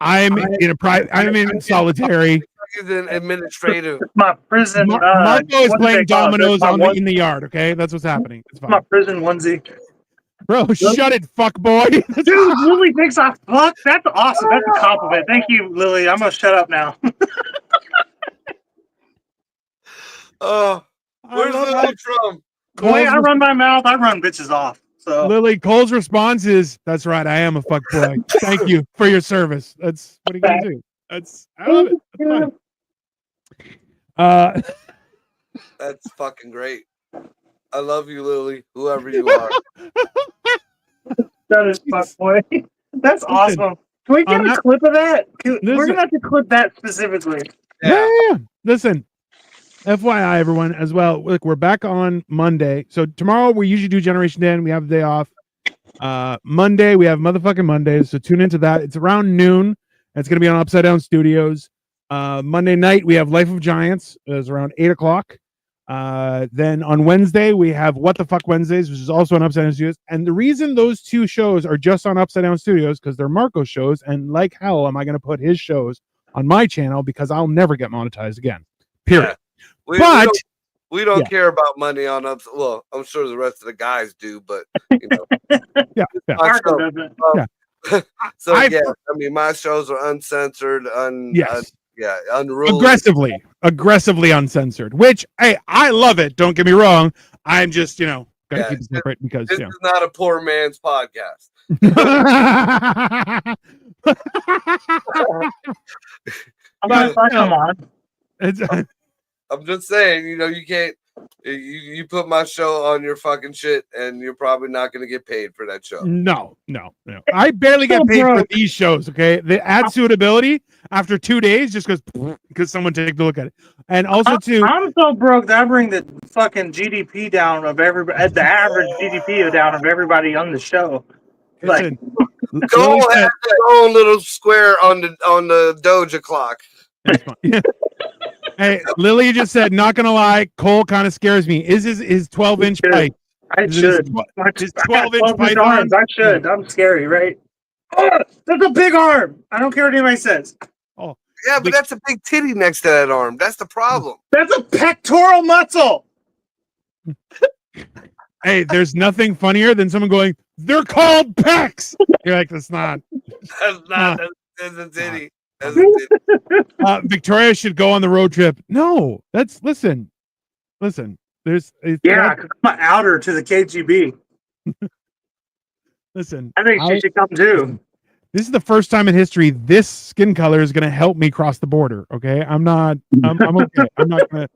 I'm in solitary. He's in administrative. My prison. Marco is playing dominoes in the yard. Okay, that's what's happening. It's fine. My prison onesie. Bro, shut it, fuck boy. Dude, Lily thinks I fuck. That's awesome. That's a compliment. Thank you, Lily. I'm gonna shut up now. Oh, where's Lily from? The way I run my mouth, I run bitches off. So Lily, Cole's response is, "That's right, I am a fuck boy. Thank you for your service." That's what are you gonna do? I love it. That's fine. That's fucking great. I love you, Lily, whoever you are. that is fuck boy. That's awesome. Can we get a clip of that? We're gonna have to clip that specifically. Yeah. Listen, FYI, everyone, as well. Look, we're back on Monday. So tomorrow we usually do Generation Dan. We have the day off. Monday we have motherfucking Mondays. So tune into that. It's around noon. It's going to be on Upside Down Studios. Monday night we have Life of Giants. It's around 8:00. Then on Wednesday we have What the Fuck Wednesdays, which is also on Upside Down Studios. And the reason those two shows are just on Upside Down Studios because they're Marco's shows. And like hell, am I going to put his shows on my channel because I'll never get monetized again. Period. Yeah. We don't care about money on us. Well, I'm sure the rest of the guys do, but you know. Marco doesn't. So I mean, my shows are uncensored, unruly, aggressively uncensored. Which hey, I love it. Don't get me wrong. I'm just gotta keep it separate because this is not a poor man's podcast. Come on. I'm just saying, you can't. You put my show on your fucking shit, and you're probably not going to get paid for that show. No. I barely get paid for these shows. Okay, the ad suitability after 2 days just goes because someone take a look at it, and also I'm so broke that I bring the fucking GDP down of everybody, the average GDP down of everybody on the show. Listen, Cole has their own little square on the Doja clock. Hey, Lily just said, not gonna lie, Cole kind of scares me. Is his 12-inch pipe? I should. His 12-inch pipe arms. I should. I'm scary, right? Oh, that's a big arm. I don't care what anybody says. Oh, yeah, but that's a big titty next to that arm. That's the problem. That's a pectoral muscle. Hey, there's nothing funnier than someone going, "They're called pecs." You're like, that's not. That's not. That's a titty. Victoria should go on the road trip. No, listen. There's my outer to the KGB. Listen, I think she should come too. This is the first time in history this skin color is going to help me cross the border. Okay, I'm okay. I'm not gonna.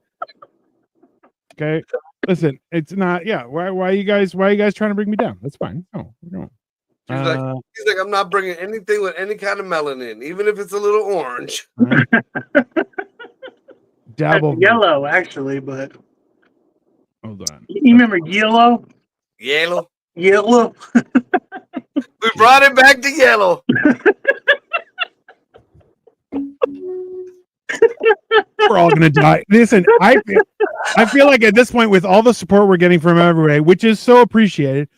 Okay, listen, it's not. Yeah, why are you guys trying to bring me down? That's fine. No. He's like, I'm not bringing anything with any kind of melanin, even if it's a little orange. Dabble. Yellow, actually, but hold on. You remember yellow? Yellow. We brought it back to yellow. We're all gonna die. Listen, I feel like at this point, with all the support we're getting from everybody, which is so appreciated,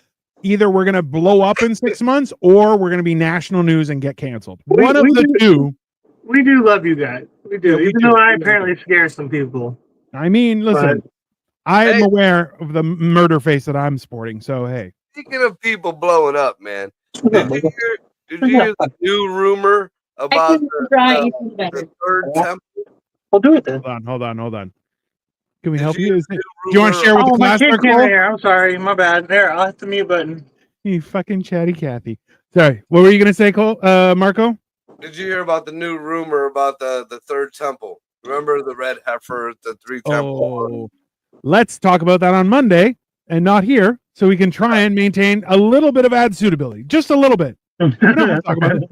either we're gonna blow up in 6 months or we're gonna be national news and get canceled. One of the two. We do love you guys. We do, Yeah, even though I apparently scare some people. I mean, listen, I am aware of the murder face that I'm sporting. So hey. Speaking of people blowing up, man, did you hear the new rumor about the third temple? We'll do it then. Hold on. Can we Did help you you? Do you want to share with the my class? kid came in here. I'm sorry, my bad. There, I'll hit the mute button. You fucking chatty Cathy. Sorry, what were you gonna say, Cole? Marco? Did you hear about the new rumor about the third temple? Remember the red heifer, the 3 temples? Let's talk about that on Monday and not here, so we can try and maintain a little bit of ad suitability, just a little bit. We're not gonna talk about it.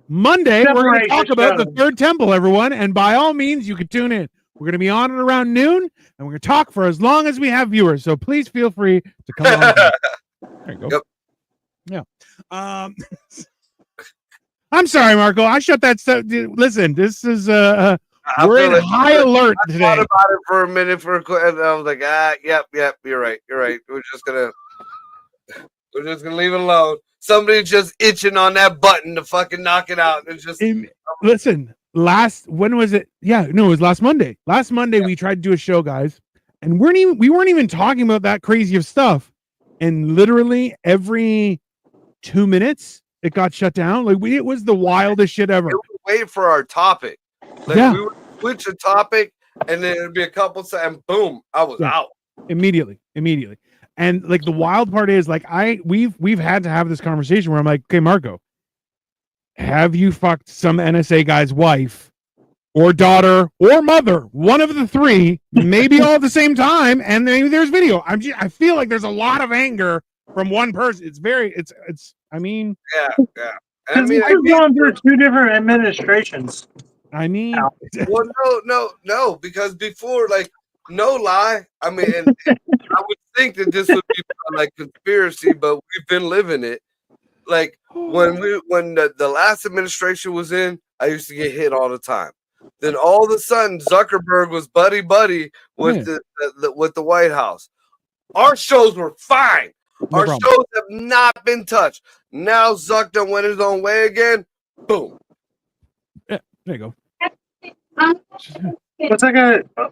Monday, we're going to talk about the third temple, everyone, and by all means, you can tune in. We're going to be on at around noon, and we're going to talk for as long as we have viewers. So please feel free to come on. There you go. Yep. Yeah. I'm sorry, Marco. I shut that stuff. Listen, this is we're in high alert today. I thought about it for a minute and I was like, yep, you're right. We're just gonna leave it alone. Somebody's just itching on that button to fucking knock it out. It's just listen. When was it? Yeah, no, it was last Monday. Last Monday we tried to do a show, guys, and we weren't even talking about that crazy of stuff. And literally every 2 minutes it got shut down. Like it was the wildest shit ever. We would wait for our topic. Like we would switch the topic, and then it'd be a couple seconds, and boom, I was out immediately. And like the wild part is, like we've had to have this conversation where I'm like, okay, Marco, have you fucked some NSA guy's wife or daughter or mother? One of the three, maybe all at the same time, and maybe there's video. I feel like there's a lot of anger from one person. It's. I mean, yeah. I mean, I've gone through 2 different administrations. I mean, well, no, because before, like, no lie. I mean, and I would think that this would be like conspiracy, but we've been living it. Like when the last administration was in, I used to get hit all the time. Then all of a sudden, Zuckerberg was buddy with the White House. Our shows were fine. Our shows have not been touched. Now Zuck done went his own way again. Boom. Yeah, there you go.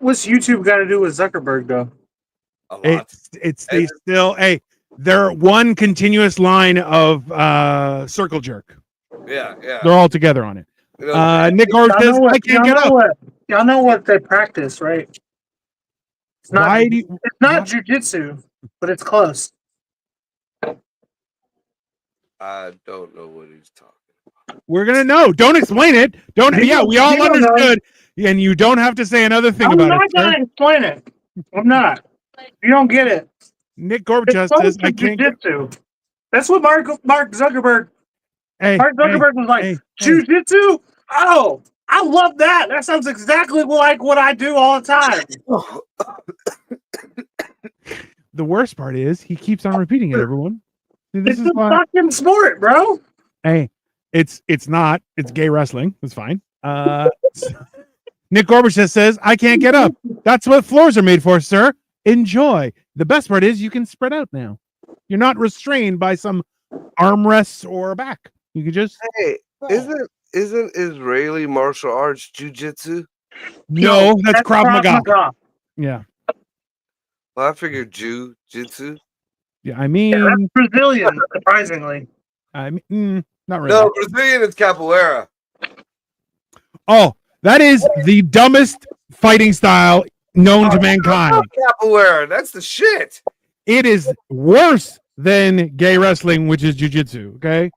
What's YouTube got to do with Zuckerberg though? They're one continuous line of circle jerk. Yeah. They're all together on it. Nick Gordon says, I can't get up. Y'all know what they practice, right? It's not jujitsu, but it's close. I don't know what he's talking about. We're gonna know. Don't explain it. We all understood. And you don't have to say another thing about it. I'm not gonna explain it. I'm not. You don't get it. Nick Gorbachev says, I can't jujitsu. That's what Mark Zuckerberg. Mark Zuckerberg was like, jujitsu? Oh, I love that. That sounds exactly like what I do all the time. The worst part is he keeps on repeating it, everyone. This is a fucking sport, bro. Hey, it's not. It's gay wrestling. That's fine. Nick Gorbachev says, I can't get up. That's what floors are made for, sir. Enjoy. The best part is you can spread out now. You're not restrained by some armrests or a back. You can just... Hey, isn't Israeli martial arts jiu-jitsu? No, that's Krav Maga. Yeah. Well, I figured jiu-jitsu. Yeah, I mean... Yeah, that's Brazilian, surprisingly. I mean, not really. No, Brazilian is capoeira. Oh, that is the dumbest fighting style known to mankind. Capoeira, that's the shit. It is worse than gay wrestling, which is jiu-jitsu, okay?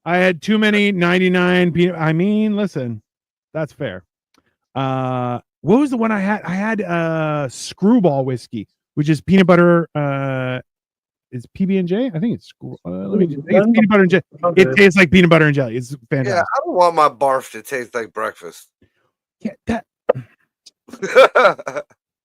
I had too many 99 I mean, listen, that's fair. What was the one I had? I had Screwball whiskey, which is peanut butter. Is PB&J? I think it's it's peanut butter and jelly. It tastes like peanut butter and jelly. It's fantastic. Yeah, I don't want my barf to taste like breakfast. Yeah, that.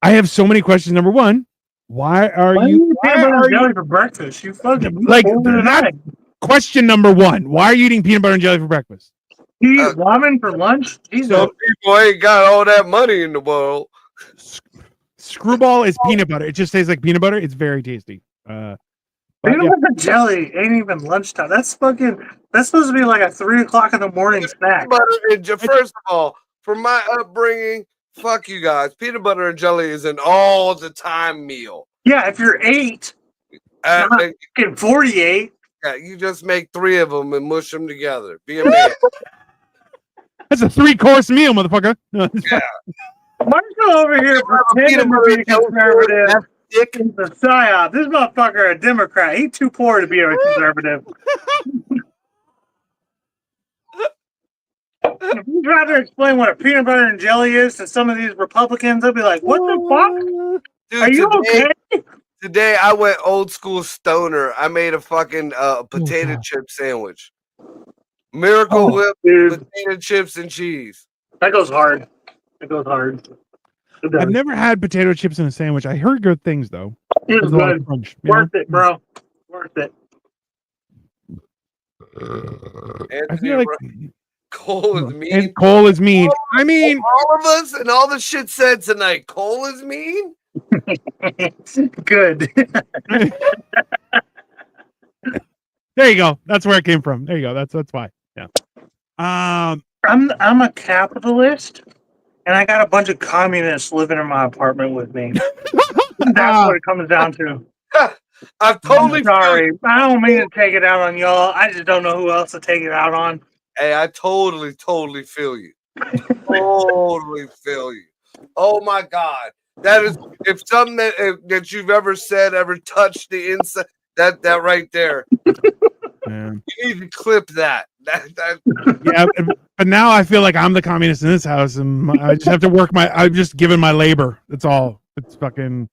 I have so many questions. Number one, why are you peanut butter and jelly for breakfast? You fucking like that. Question number one: why are you eating peanut butter and jelly for breakfast? You eat ramen for lunch? Jesus. Some people ain't got all that money in the world. Screwball is peanut butter. It just tastes like peanut butter. It's very tasty. Peanut butter jelly ain't even lunchtime. That's supposed to be like a 3 o'clock in the morning snack. First of all, from my upbringing, fuck you guys. Peanut butter and jelly is an all the time meal. Yeah, if you're 8, not 48. Yeah, you just make 3 of them and mush them together. Be a man. That's a 3-course meal, motherfucker. No, yeah. Marco over here pretending to be conservative. It's a psyop. This motherfucker a Democrat. He's too poor to be a conservative. If you try to explain what a peanut butter and jelly is to some of these Republicans, they'll be like, "What the fuck? Dude, are you okay?" Today I went old school stoner. I made a fucking potato chip sandwich. Miracle Whip, potato chips and cheese. That goes hard. It goes hard. I've never had potato chips in a sandwich. I heard good things though. It's good. Crunch, worth it, bro. Worth it. I feel like Cole is mean. And Cole is mean. I mean, all of us and all the shit said tonight. Cole is mean. Good. There you go. That's where it came from. There you go. That's why. Yeah. I'm a capitalist, and I got a bunch of communists living in my apartment with me. That's what it comes down to. I'm totally sorry. I don't mean to take it out on y'all. I just don't know who else to take it out on. Hey, I totally feel you. Totally feel you. Oh my God. That is, if something that you've ever said ever touched the inside, that right there. Yeah. You need to clip that. Yeah, but now I feel like I'm the communist in this house, and I just have to work I'm just giving my labor. That's all. It's fucking.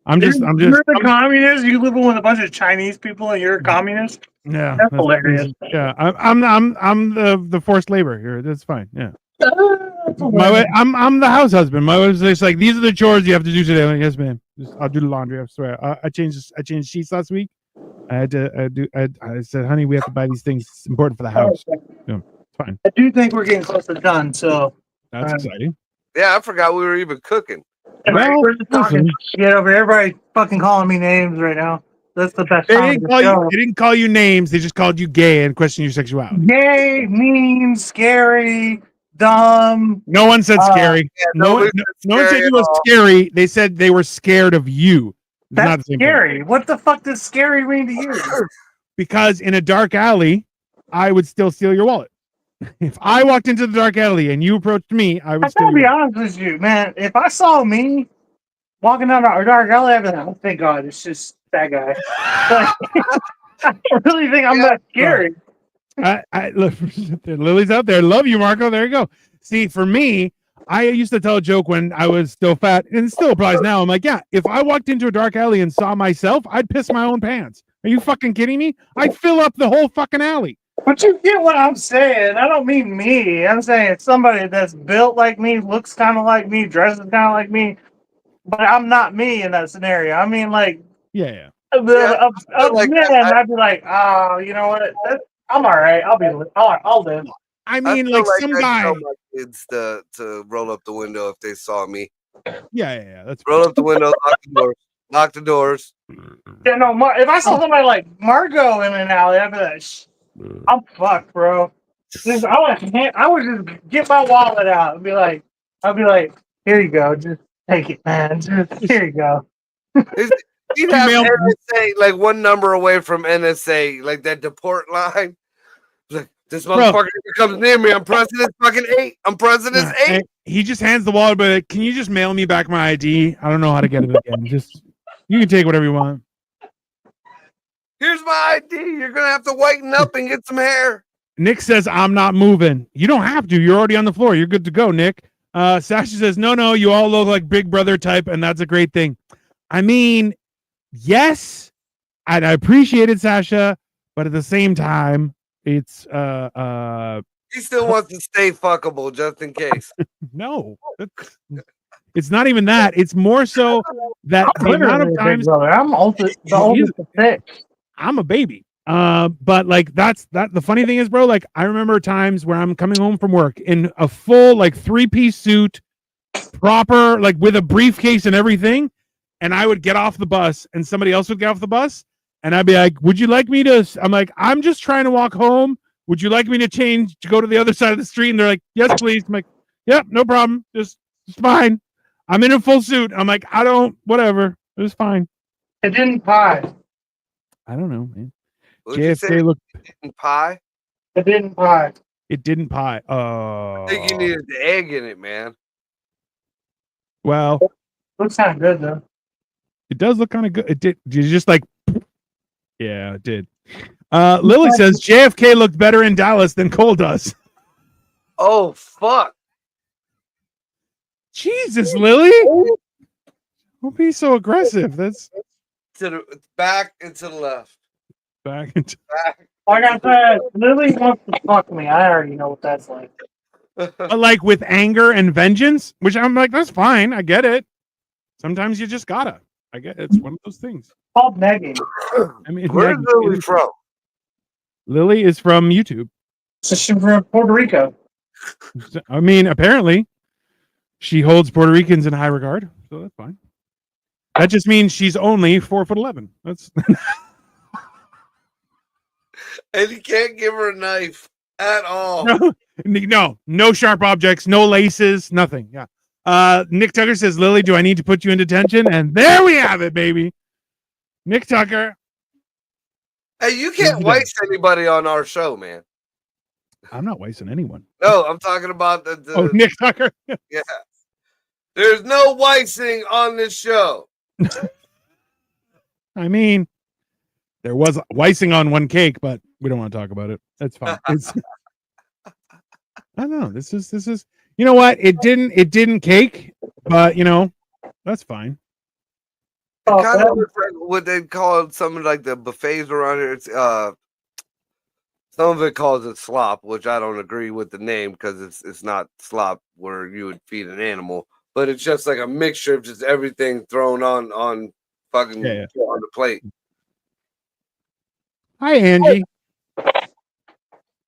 You're the communist. You live with a bunch of Chinese people, and you're a communist. Yeah, that's hilarious. Yeah, I'm the forced labor here. That's fine. Yeah. I'm the house husband. My wife's just like, these are the chores you have to do today. I'm like, yes, ma'am. I'll do the laundry. I swear. I changed sheets last week. I said, honey, we have to buy these things. It's important for the house. Yeah, it's fine. I do think we're getting close to done. So that's exciting. Yeah, I forgot we were even cooking. Well, we're just talking shit over. Everybody fucking calling me names right now. That's the best. They didn't call you names. They just called you gay and questioned your sexuality. Gay, mean, scary, dumb. No one said scary. No one said you was scary. They said they were scared of you. It's That's not the same scary. thing. What the fuck does scary mean to you? Because in a dark alley, I would still steal your wallet. If I walked into the dark alley and you approached me, I would still. I'll be honest with you, man. If I saw me walking down a dark alley, I'd be like, oh, thank God, it's just that guy. I really think I'm that scary. I look, Lily's out there. Love you, Marco. There you go. See, for me, I used to tell a joke when I was still fat, and it still applies now. I'm like, yeah, if I walked into a dark alley and saw myself, I'd piss my own pants. Are you fucking kidding me? I'd fill up the whole fucking alley. But you get what I'm saying. I don't mean me. I'm saying somebody that's built like me, looks kind of like me, dresses kind of like me, but I'm not me in that scenario. I mean, like, yeah. I'd be like, oh, you know what? I'm all right. I'll live. I mean, like some guy. Tell my kids to roll up the window if they saw me. Yeah. That's roll up the window, lock the doors. Yeah, no. If I saw somebody like Margot in an alley, I'd be like, I'm fucked, bro. I would just get my wallet out and be like, here you go, just take it, man. Just here you go. You'd have NSA like one number away from NSA, like that deport line. Like, this motherfucker comes near me. I'm President fucking 8. I'm President 8. He just hands the wallet, but can you just mail me back my ID? I don't know how to get it again. Just you can take whatever you want. Here's my ID. You're gonna have to whiten up and get some hair. Nick says, I'm not moving. You don't have to. You're already on the floor. You're good to go, Nick. Sasha says, no, you all look like Big Brother type, and that's a great thing. I mean, yes, and I appreciate it, Sasha, but at the same time, it's he still wants to stay fuckable just in case. No, it's not even that. It's more so that the amount of times I'm the oldest of 6. I'm a baby. But like the funny thing is, bro, like I remember times where I'm coming home from work in a full like 3-piece suit, proper, like with a briefcase and everything, and I would get off the bus and somebody else would get off the bus And I'd be like, would you like me to? I'm like, I'm just trying to walk home. Would you like me to change to go to the other side of the street? And they're like, yes, please. I'm like, yep, no problem. Just it's fine. I'm in a full suit. I'm like, I don't, whatever. It's fine. It didn't pie. I don't know, man. What'd you say? JFK looked. Pie? It didn't pie. It didn't pie. I think you needed the egg in it, man. Well, Looks kind of good though. it does look kind of good. It did. You just like, yeah, it did. Lily says JFK looked better in Dallas than Cole does. Oh fuck! Jesus, Lily, don't be so aggressive. That's To the back and to the left. back into. Back. Like I said, Lily wants to fuck me. I already know what that's like. But like with anger and vengeance, which I'm like, that's fine. I get it. Sometimes you just gotta. I get it. It's one of those things. Called negging. I mean, Where's Lily from? Lily is from YouTube. So she's from Puerto Rico. I mean, apparently, she holds Puerto Ricans in high regard, so that's fine. That just means she's only 4'11". That's And you can't give her a knife at all. no sharp objects, no laces, nothing. Yeah. Nick Tucker says, Lily, do I need to put you in detention? And there we have it, baby. Nick Tucker. Hey, you can't waste anybody on our show, man. I'm not wasting anyone. No, I'm talking about the Nick Tucker. yeah. There's no wasting on this show. I mean, there was icing on one cake, but we don't want to talk about it. That's fine. It's, I don't know. This is. You know what? It didn't cake, but you know, that's fine. It kind of looks like what they call some of like the buffets around here. It's some of it calls it slop, which I don't agree with the name because it's not slop where you would feed an animal, but it's just like a mixture of just everything thrown on fucking on the plate. Hi, Angie.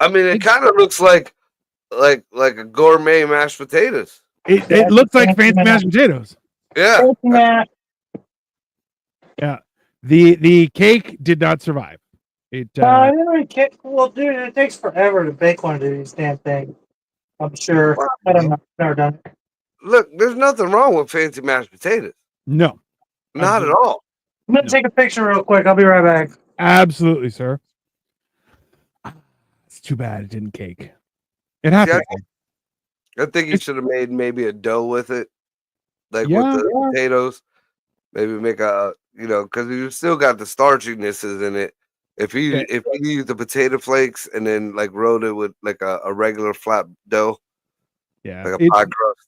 I mean, it kind of looks like a gourmet mashed potatoes. It looks like fancy mashed potatoes. Yeah. Yeah. The cake did not survive. It well, dude, it takes forever to bake one of these damn things. I'm sure. Well, I don't know. I've never done it. Look, there's nothing wrong with fancy mashed potatoes. No. Not at all. I'm gonna take a picture real quick. I'll be right back. Absolutely, sir. It's too bad it didn't cake. It happened. I think you should have made maybe a dough with it, like with the potatoes. Maybe make a, because you still got the starchinesses in it. If you use the potato flakes and then like rolled it with like a regular flat dough, like a pie crust.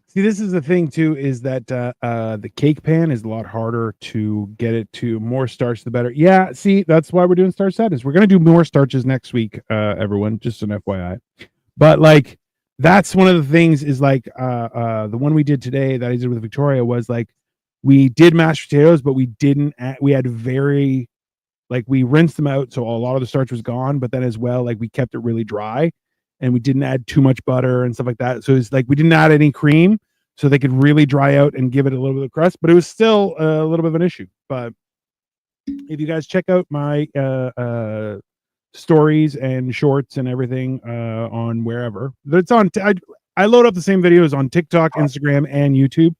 See, this is the thing too, is that the cake pan is a lot harder to get it to more starch, the better. Yeah, see, that's why we're doing Starch Sadness. We're gonna do more starches next week, everyone. Just an FYI. But like, that's one of the things is like the one we did today that I did with Victoria was like we did mashed potatoes, but we didn't. We had we rinsed them out, so a lot of the starch was gone. But then as well, like we kept it really dry. And we didn't add too much butter and stuff like that. So it's like we didn't add any cream, so they could really dry out and give it a little bit of crust. But it was still a little bit of an issue. But if you guys check out my stories and shorts and everything on wherever, it's on. I load up the same videos on TikTok, Instagram, and YouTube.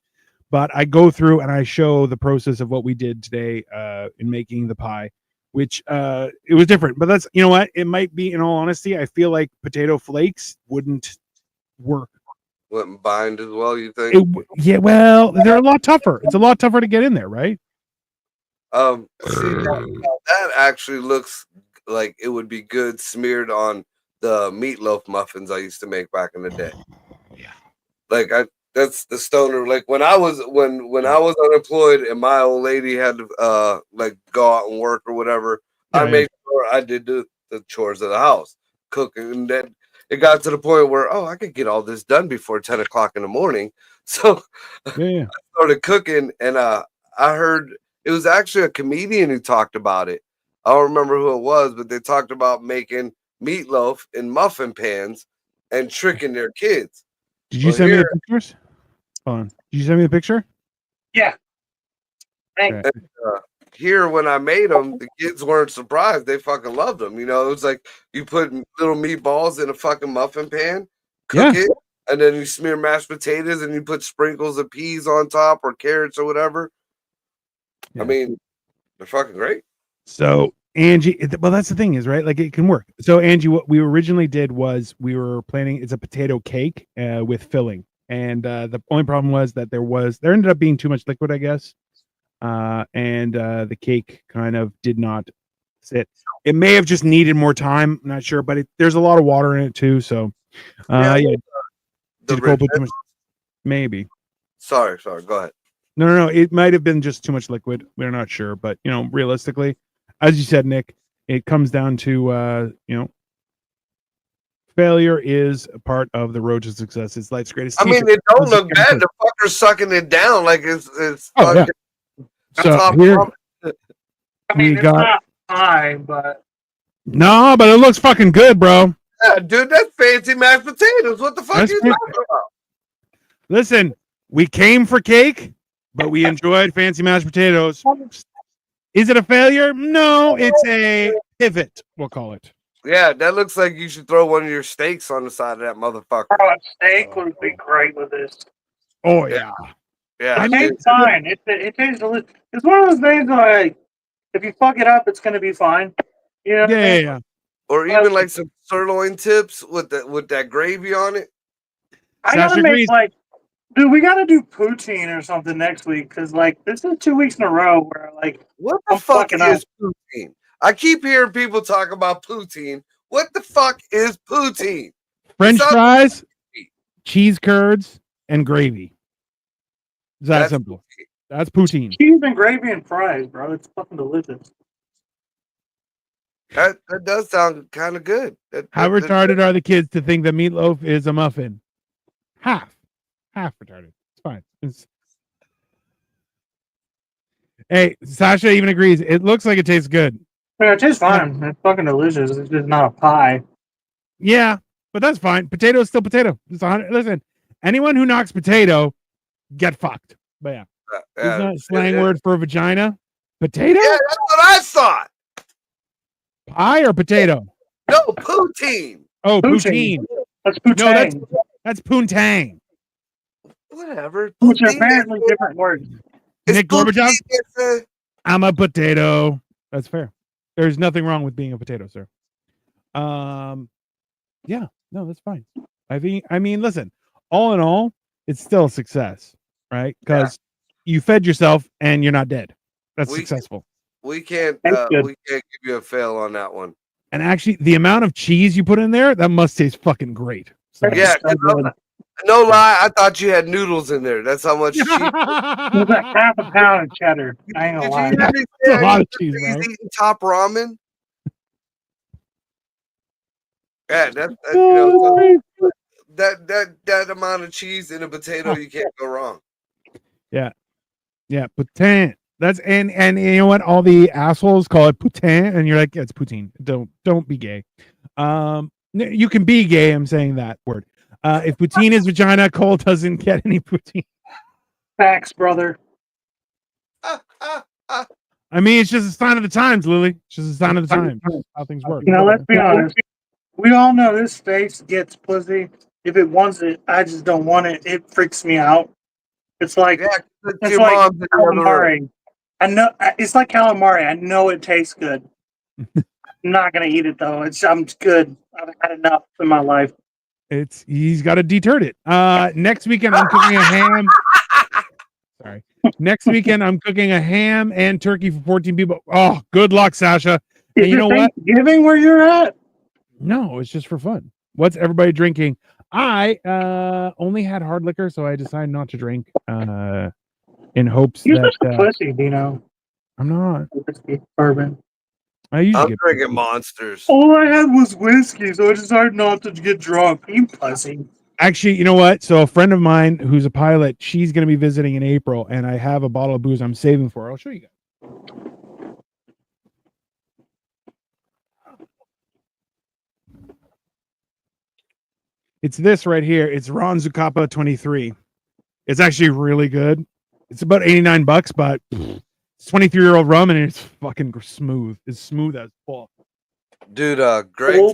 But I go through and I show the process of what we did today in making the pie. Which it was different, but that's, you know what, it might be, in all honesty, I feel like potato flakes wouldn't work. Wouldn't bind as well, you think? Yeah, well, they're a lot tougher. It's a lot tougher to get in there, right? See, that actually looks like it would be good smeared on the meatloaf muffins I used to make back in the day. Yeah, like that's the stoner. Like when I was unemployed and my old lady had to like go out and work or whatever, I made sure I did the chores of the house, cooking, and then it got to the point where I could get all this done before 10 o'clock in the morning. So I started cooking, and I heard it was actually a comedian who talked about it. I don't remember who it was, but they talked about making meatloaf in muffin pans and tricking their kids. Did you send me the pictures? Hold on. Did you send me the picture? Yeah. And, here when I made them, the kids weren't surprised. They fucking loved them. You know, it was like you put little meatballs in a fucking muffin pan, cook it, and then you smear mashed potatoes and you put sprinkles of peas on top or carrots or whatever. I mean, they're fucking great. So Angie, well, that's the thing is, right? Like it can work. So Angie, what we originally did was we were planning, it's a potato cake with filling. And the only problem was that there ended up being too much liquid, I guess. And the cake kind of did not sit. It may have just needed more time. I'm not sure, but there's a lot of water in it too. So, did Cole put too much? Maybe. Sorry. Go ahead. No. It might have been just too much liquid. We're not sure, but realistically, as you said, Nick, it comes down to failure is a part of the road to success. It's life's greatest. I mean, it don't look bad. The fucker's sucking it down like it's. Oh yeah. So here we got not high, but no, but it looks fucking good, bro. Yeah, dude, that's fancy mashed potatoes. What the fuck are you talking about? Listen, we came for cake, but we enjoyed fancy mashed potatoes. Is it a failure? No, it's a pivot, we'll call it. Yeah, that looks like you should throw one of your steaks on the side of that motherfucker. Oh, a steak would be great with this. Oh, yeah. Yeah. It tastes fine. It tastes delicious. It's one of those things like, if you fuck it up, it's going to be fine. You know yeah. Or even like some sirloin tips with that gravy on it. I gotta make dude, we gotta do poutine or something next week because this is 2 weeks in a row where what the fuck is poutine? I keep hearing people talk about poutine. What the fuck is poutine? French fries, cheese curds, and gravy. That's simple. Poutine. That's poutine. Cheese and gravy and fries, bro. It's fucking delicious. That does sound kind of good. How retarded are the kids to think that meatloaf is a muffin? Half retarded. It's fine. Hey, Sasha even agrees. It looks like it tastes good. Yeah, it tastes fine. It's fucking delicious. It's just not a pie. Yeah, but that's fine. Potato is still potato. It's 100. Listen, anyone who knocks potato, get fucked. But yeah, isn't that a slang word for vagina? Potato? Yeah, that's what I thought. Pie or potato? No, poutine. Oh, poutine. That's poutine. No, that's poontang. Whatever. Which are apparently different words. Nick Gorbachev? I'm a potato. That's fair. There's nothing wrong with being a potato, sir. Yeah, no, that's fine. I mean, listen, all in all, it's still a success, right? Because you fed yourself and you're not dead. That's successful. We can't give you a fail on that one. And actually, the amount of cheese you put in there, that must taste fucking great. So, yeah, no lie, I thought you had noodles in there. That's how much cheese. It was like half a pound of cheddar. I ain't gonna lie. That's a lot of cheese, bro. He's eating top ramen. Yeah, that amount of cheese in a potato, you can't go wrong. Yeah, poutine. That's and you know what? All the assholes call it poutine, and you're like, yeah, it's poutine. Don't be gay. You can be gay. I'm saying that word. If poutine is vagina, Cole doesn't get any poutine. Facts, brother. I mean, it's just a sign of the times, Lily. It's just a sign of the times. How things work. You know, let's be honest. We all know this face gets pussy. If it wants it, I just don't want it. It freaks me out. It's like calamari. I know it's like calamari. I know it tastes good. I'm not gonna eat it though. I'm good. I've had enough in my life. He's got to deter it. Next weekend I'm cooking a ham. Sorry. Next weekend I'm cooking a ham and turkey for 14 people. Oh, good luck, Sasha. And you know what? Thanksgiving where you're at? No, it's just for fun. What's everybody drinking? I only had hard liquor, so I decided not to drink. In hopes you're just a pussy, Dino. I'm not. Bourbon. I'm drinking Monsters. All I had was whiskey, so I decided not to get drunk. You pussy. Actually, you know what? So a friend of mine who's a pilot, she's going to be visiting in April, and I have a bottle of booze I'm saving for her. I'll show you guys. It's this right here. It's Ron Zucapa 23. It's actually really good. It's about $89, but it's It's 23-year-old rum, and it's fucking smooth. It's smooth as fuck. Dude, Greg's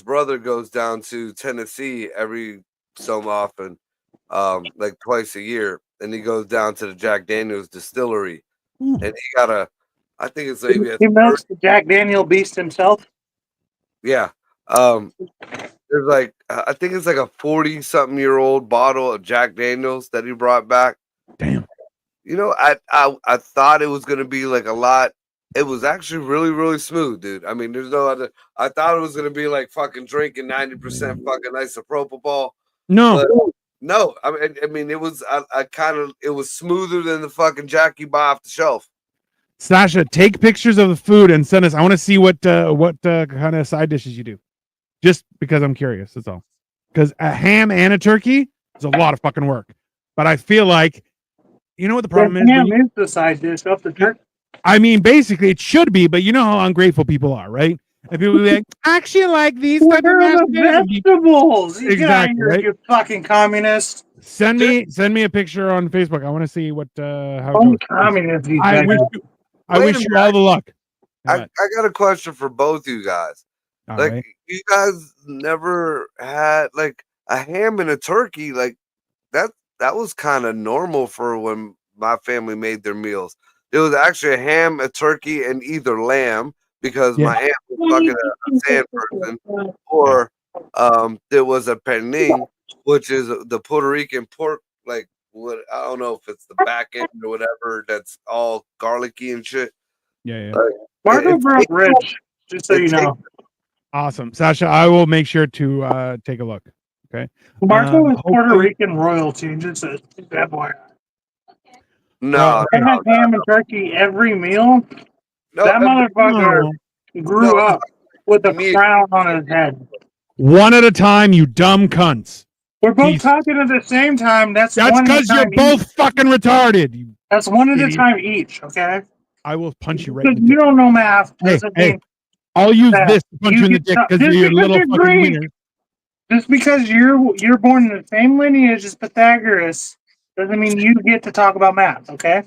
brother goes down to Tennessee every so often, like twice a year, and he goes down to the Jack Daniel's distillery, Ooh. and he got I think it's maybe he milks the Jack Daniel beast himself. Yeah. There's like I think it's like a 40-something-year-old bottle of Jack Daniels that he brought back. Damn. You know, I thought it was gonna be like a lot. It was actually really, really smooth, dude. I mean, there's no other. I thought it was gonna be like fucking drinking 90% fucking isopropyl. No. But no. I mean, it was. It was smoother than the fucking Jack you buy off the shelf. Sasha, take pictures of the food and send us. I want to see what kind of side dishes you do. Just because I'm curious, that's all. Because a ham and a turkey is a lot of fucking work. But I feel like, you know what the problem is? Ham is the side dish of the turkey. I mean, basically, it should be, but you know how ungrateful people are, right? And people be like, I actually like these type of vegetables. Exactly, right? You fucking communist. Send me a picture on Facebook. I want to see what how it goes. Communist. I wish you all the luck. I got a question for both you guys. All like, right. you guys never had like a ham and a turkey? Like that was kind of normal for when my family made their meals. It was actually a ham, a turkey, and either lamb because my aunt was fucking a sand person, or there was a pernil, which is the Puerto Rican pork. Like what I don't know if it's the back end or whatever. That's all garlicky and shit. Yeah. Marco broke rich. Just so you know. Awesome, Sasha. I will make sure to take a look. Okay. Marco is Puerto Rican royalty. Just a bad boy. No, I have ham and turkey every meal. That motherfucker grew up with a crown on his head. One at a time, you dumb cunts. We're both talking at the same time. That's because you're both fucking retarded. That's one at a time each. Okay. I will punch you right in the dick. You don't know math. Hey, I'll use this to punch you in the dick because you're little fucking wiener. Just because you're born in the same lineage as Pythagoras doesn't mean you get to talk about math, okay?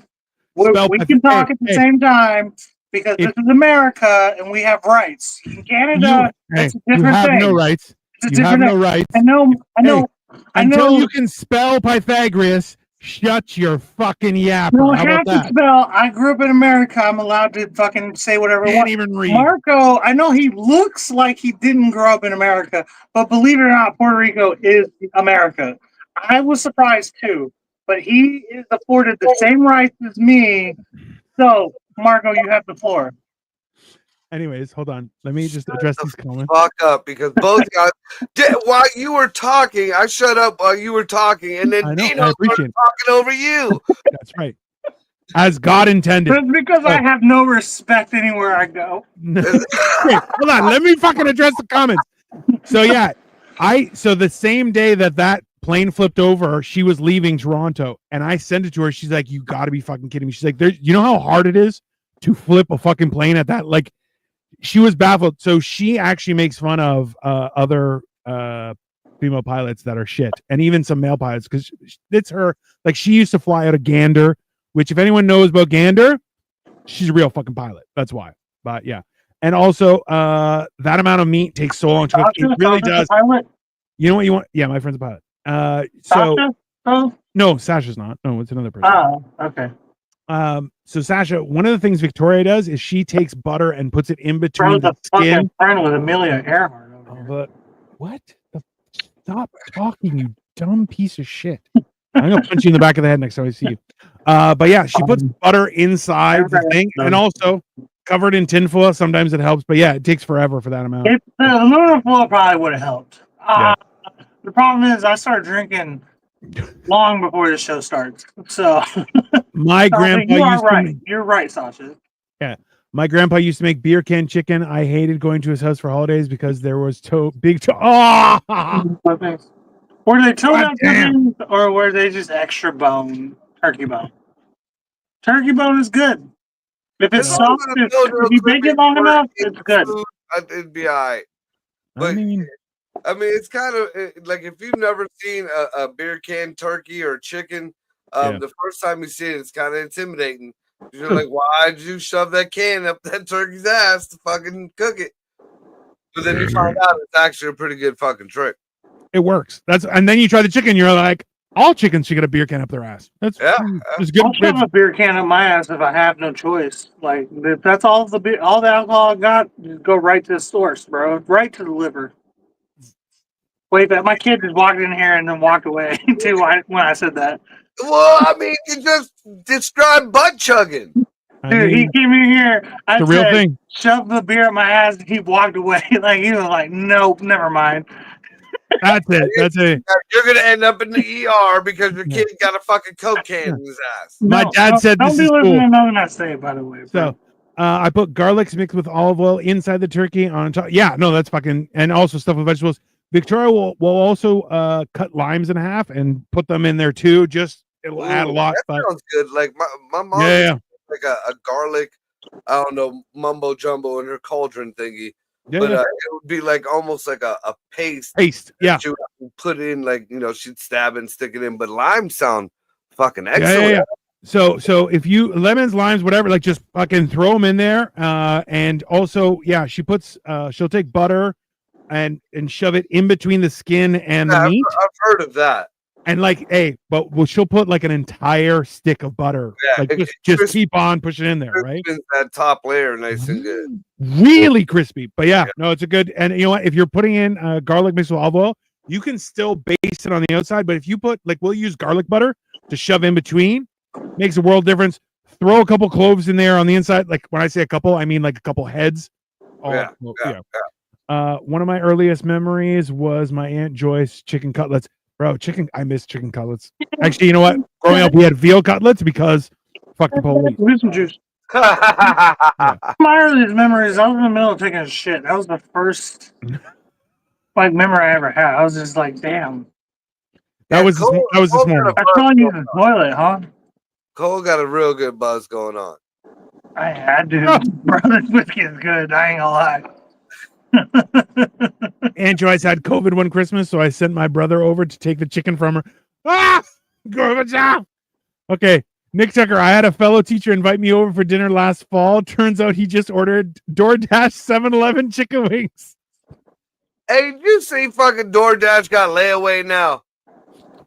We can talk at the same time because this is America and we have rights. In Canada, it's a different thing. No rights. You have no rights. I know. Until you can spell Pythagoras, shut your fucking yapper. No, I have to spell. I grew up in America. I'm allowed to fucking say whatever I want. Can't even read. Marco, I know he looks like he didn't grow up in America, but believe it or not, Puerto Rico is America. I was surprised too, but he is afforded the same rights as me. So, Marco, you have the floor. Anyways, hold on. Let me just address these comments. Fuck up, because both guys while you were talking, I shut up while you were talking, and then Dino started talking over you. That's right. As God intended. That's because I have no respect anywhere I go. Wait, hold on. Let me fucking address the comments. So yeah, so the same day that plane flipped over, she was leaving Toronto, and I sent it to her. She's like, "You got to be fucking kidding me." She's like, "You know how hard it is to flip a fucking plane at that?" Like, she was baffled. So she actually makes fun of other female pilots that are shit, and even some male pilots, because it's her. Like, she used to fly out of Gander, which, if anyone knows about Gander, she's a real fucking pilot. That's why. But yeah, and also that amount of meat takes so long to cook. It really does. You know what you want? Yeah, my friend's a pilot. Sasha? Oh? No, Sasha's not. No, it's another person. Oh, okay. So Sasha, one of the things Victoria does is she takes butter and puts it in between the skin. Friend with Amelia Earhart over here. But what? Stop talking, you dumb piece of shit. I'm gonna punch you in the back of the head next time I see you. But yeah, she puts butter inside the thing, and also covered in tinfoil. Sometimes it helps, but yeah, it takes forever for that amount. The aluminum foil probably would have helped. The problem is I started drinking long before the show starts. So my grandpa used to. You're right, Sasha. Yeah, my grandpa used to make beer can chicken. I hated going to his house for holidays because there was big. Oh! Were they toe-down chickens or were they just extra bone turkey bone? Turkey bone is good. If it's soft, if you bake it long enough, it's good. It'd be all right. But I mean, it's kind of like if you've never seen a beer can turkey or chicken, The first time you see it, it's kind of intimidating. You're like, why'd you shove that can up that turkey's ass to fucking cook it? But then you find out it's actually a pretty good fucking trick. It works. And then you try the chicken. You're like, all chickens should get a beer can up their ass. That's good. I'll shove a beer can up my ass if I have no choice. Like if that's all the alcohol I got, just go right to the source, bro. Right to the liver. Wait, my kid just walked in here and then walked away too when I said that. Well, I mean, you just described butt chugging. Dude, he came in here. I the said, real thing. Shove the beer up my ass. And he walked away. Like he was like, nope, never mind. That's it. That's it. You're gonna end up in the ER because your kid got a fucking Coke can in his ass. My dad said this is cool. Don't be listening to nothing I say, by the way. Bro. So, I put garlic mixed with olive oil inside the turkey on top. Yeah, no, that's fucking, and also stuff with vegetables. Victoria will also cut limes in half and put them in there too. Just it'll add a lot. That sounds good. Like my mom, like a garlic, I don't know, mumbo jumbo in her cauldron thingy. But it would be like almost like a paste. Yeah. She would put in, like, she'd stab it and stick it in. But limes sound fucking excellent. Yeah. So if you lemons, limes, whatever, like just fucking throw them in there. And also, she puts she'll take butter and shove it in between the skin and the meat. I've heard of that. And like, she'll put like an entire stick of butter. Yeah, like just keep on pushing in there, right? That top layer, nice and good. Really crispy. But no, it's a good. And you know what? If you're putting in garlic mixed with olive oil, you can still baste it on the outside. But if you put we'll use garlic butter to shove in between, makes a world difference. Throw a couple cloves in there on the inside. Like when I say a couple, I mean like a couple heads. One of my earliest memories was my Aunt Joyce chicken cutlets. Bro, I miss chicken cutlets. Actually, you know what? Growing up, we had veal cutlets because fuck the police. Give some juice. My earliest memories, I was in the middle of taking a shit. That was the first memory I ever had. I was just like, damn. That was this morning. I saw you in the toilet, huh? Cole got a real good buzz going on. I had to. Brother's whiskey is good. I ain't gonna lie. Aunt Joyce had COVID one Christmas, so I sent my brother over to take the chicken from her. Okay, Nick Tucker, I had a fellow teacher invite me over for dinner last fall. Turns out he just ordered DoorDash 7-Eleven chicken wings. Hey, did you see fucking DoorDash got layaway now?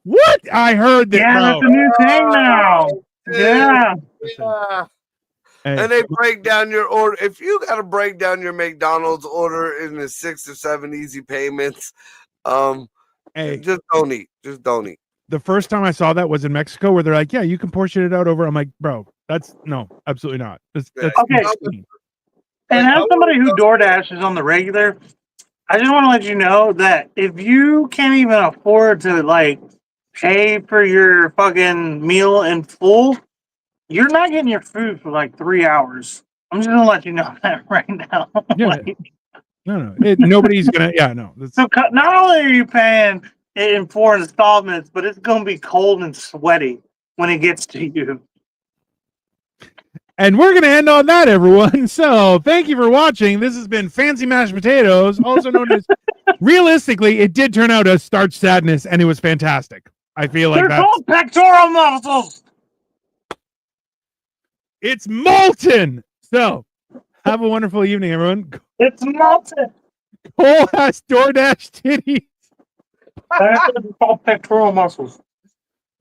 What? I heard that. Yeah, that's a new thing now. Yeah. And they break down your order. If you got to break down your McDonald's order into 6 or 7 easy payments, just don't eat. Just don't eat. The first time I saw that was in Mexico, where they're like, "Yeah, you can portion it out over." I'm like, "Bro, that's no, absolutely not." That's okay. And as somebody who DoorDash is on the regular, I just want to let you know that if you can't even afford to pay for your fucking meal in full, you're not getting your food for 3 hours. I'm just gonna let you know that right now. Yeah. No. Nobody's gonna. Yeah, no. So not only are you paying in 4 installments, but it's gonna be cold and sweaty when it gets to you. And we're gonna end on that, everyone. So thank you for watching. This has been Fancy Mashed Potatoes, also known as. Realistically, it did turn out as Starch Sadness, and it was fantastic. I feel like they're called pectoral muscles. It's molten. So, have a wonderful evening, everyone. It's molten. Cole has DoorDash titties. They're called pectoral muscles.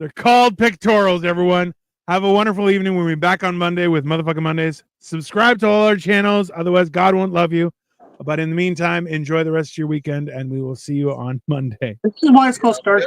They're called pectorals, everyone. Have a wonderful evening. We'll be back on Monday with Motherfucking Mondays. Subscribe to all our channels. Otherwise, God won't love you. But in the meantime, enjoy the rest of your weekend, and we will see you on Monday. This is why it's called Starch.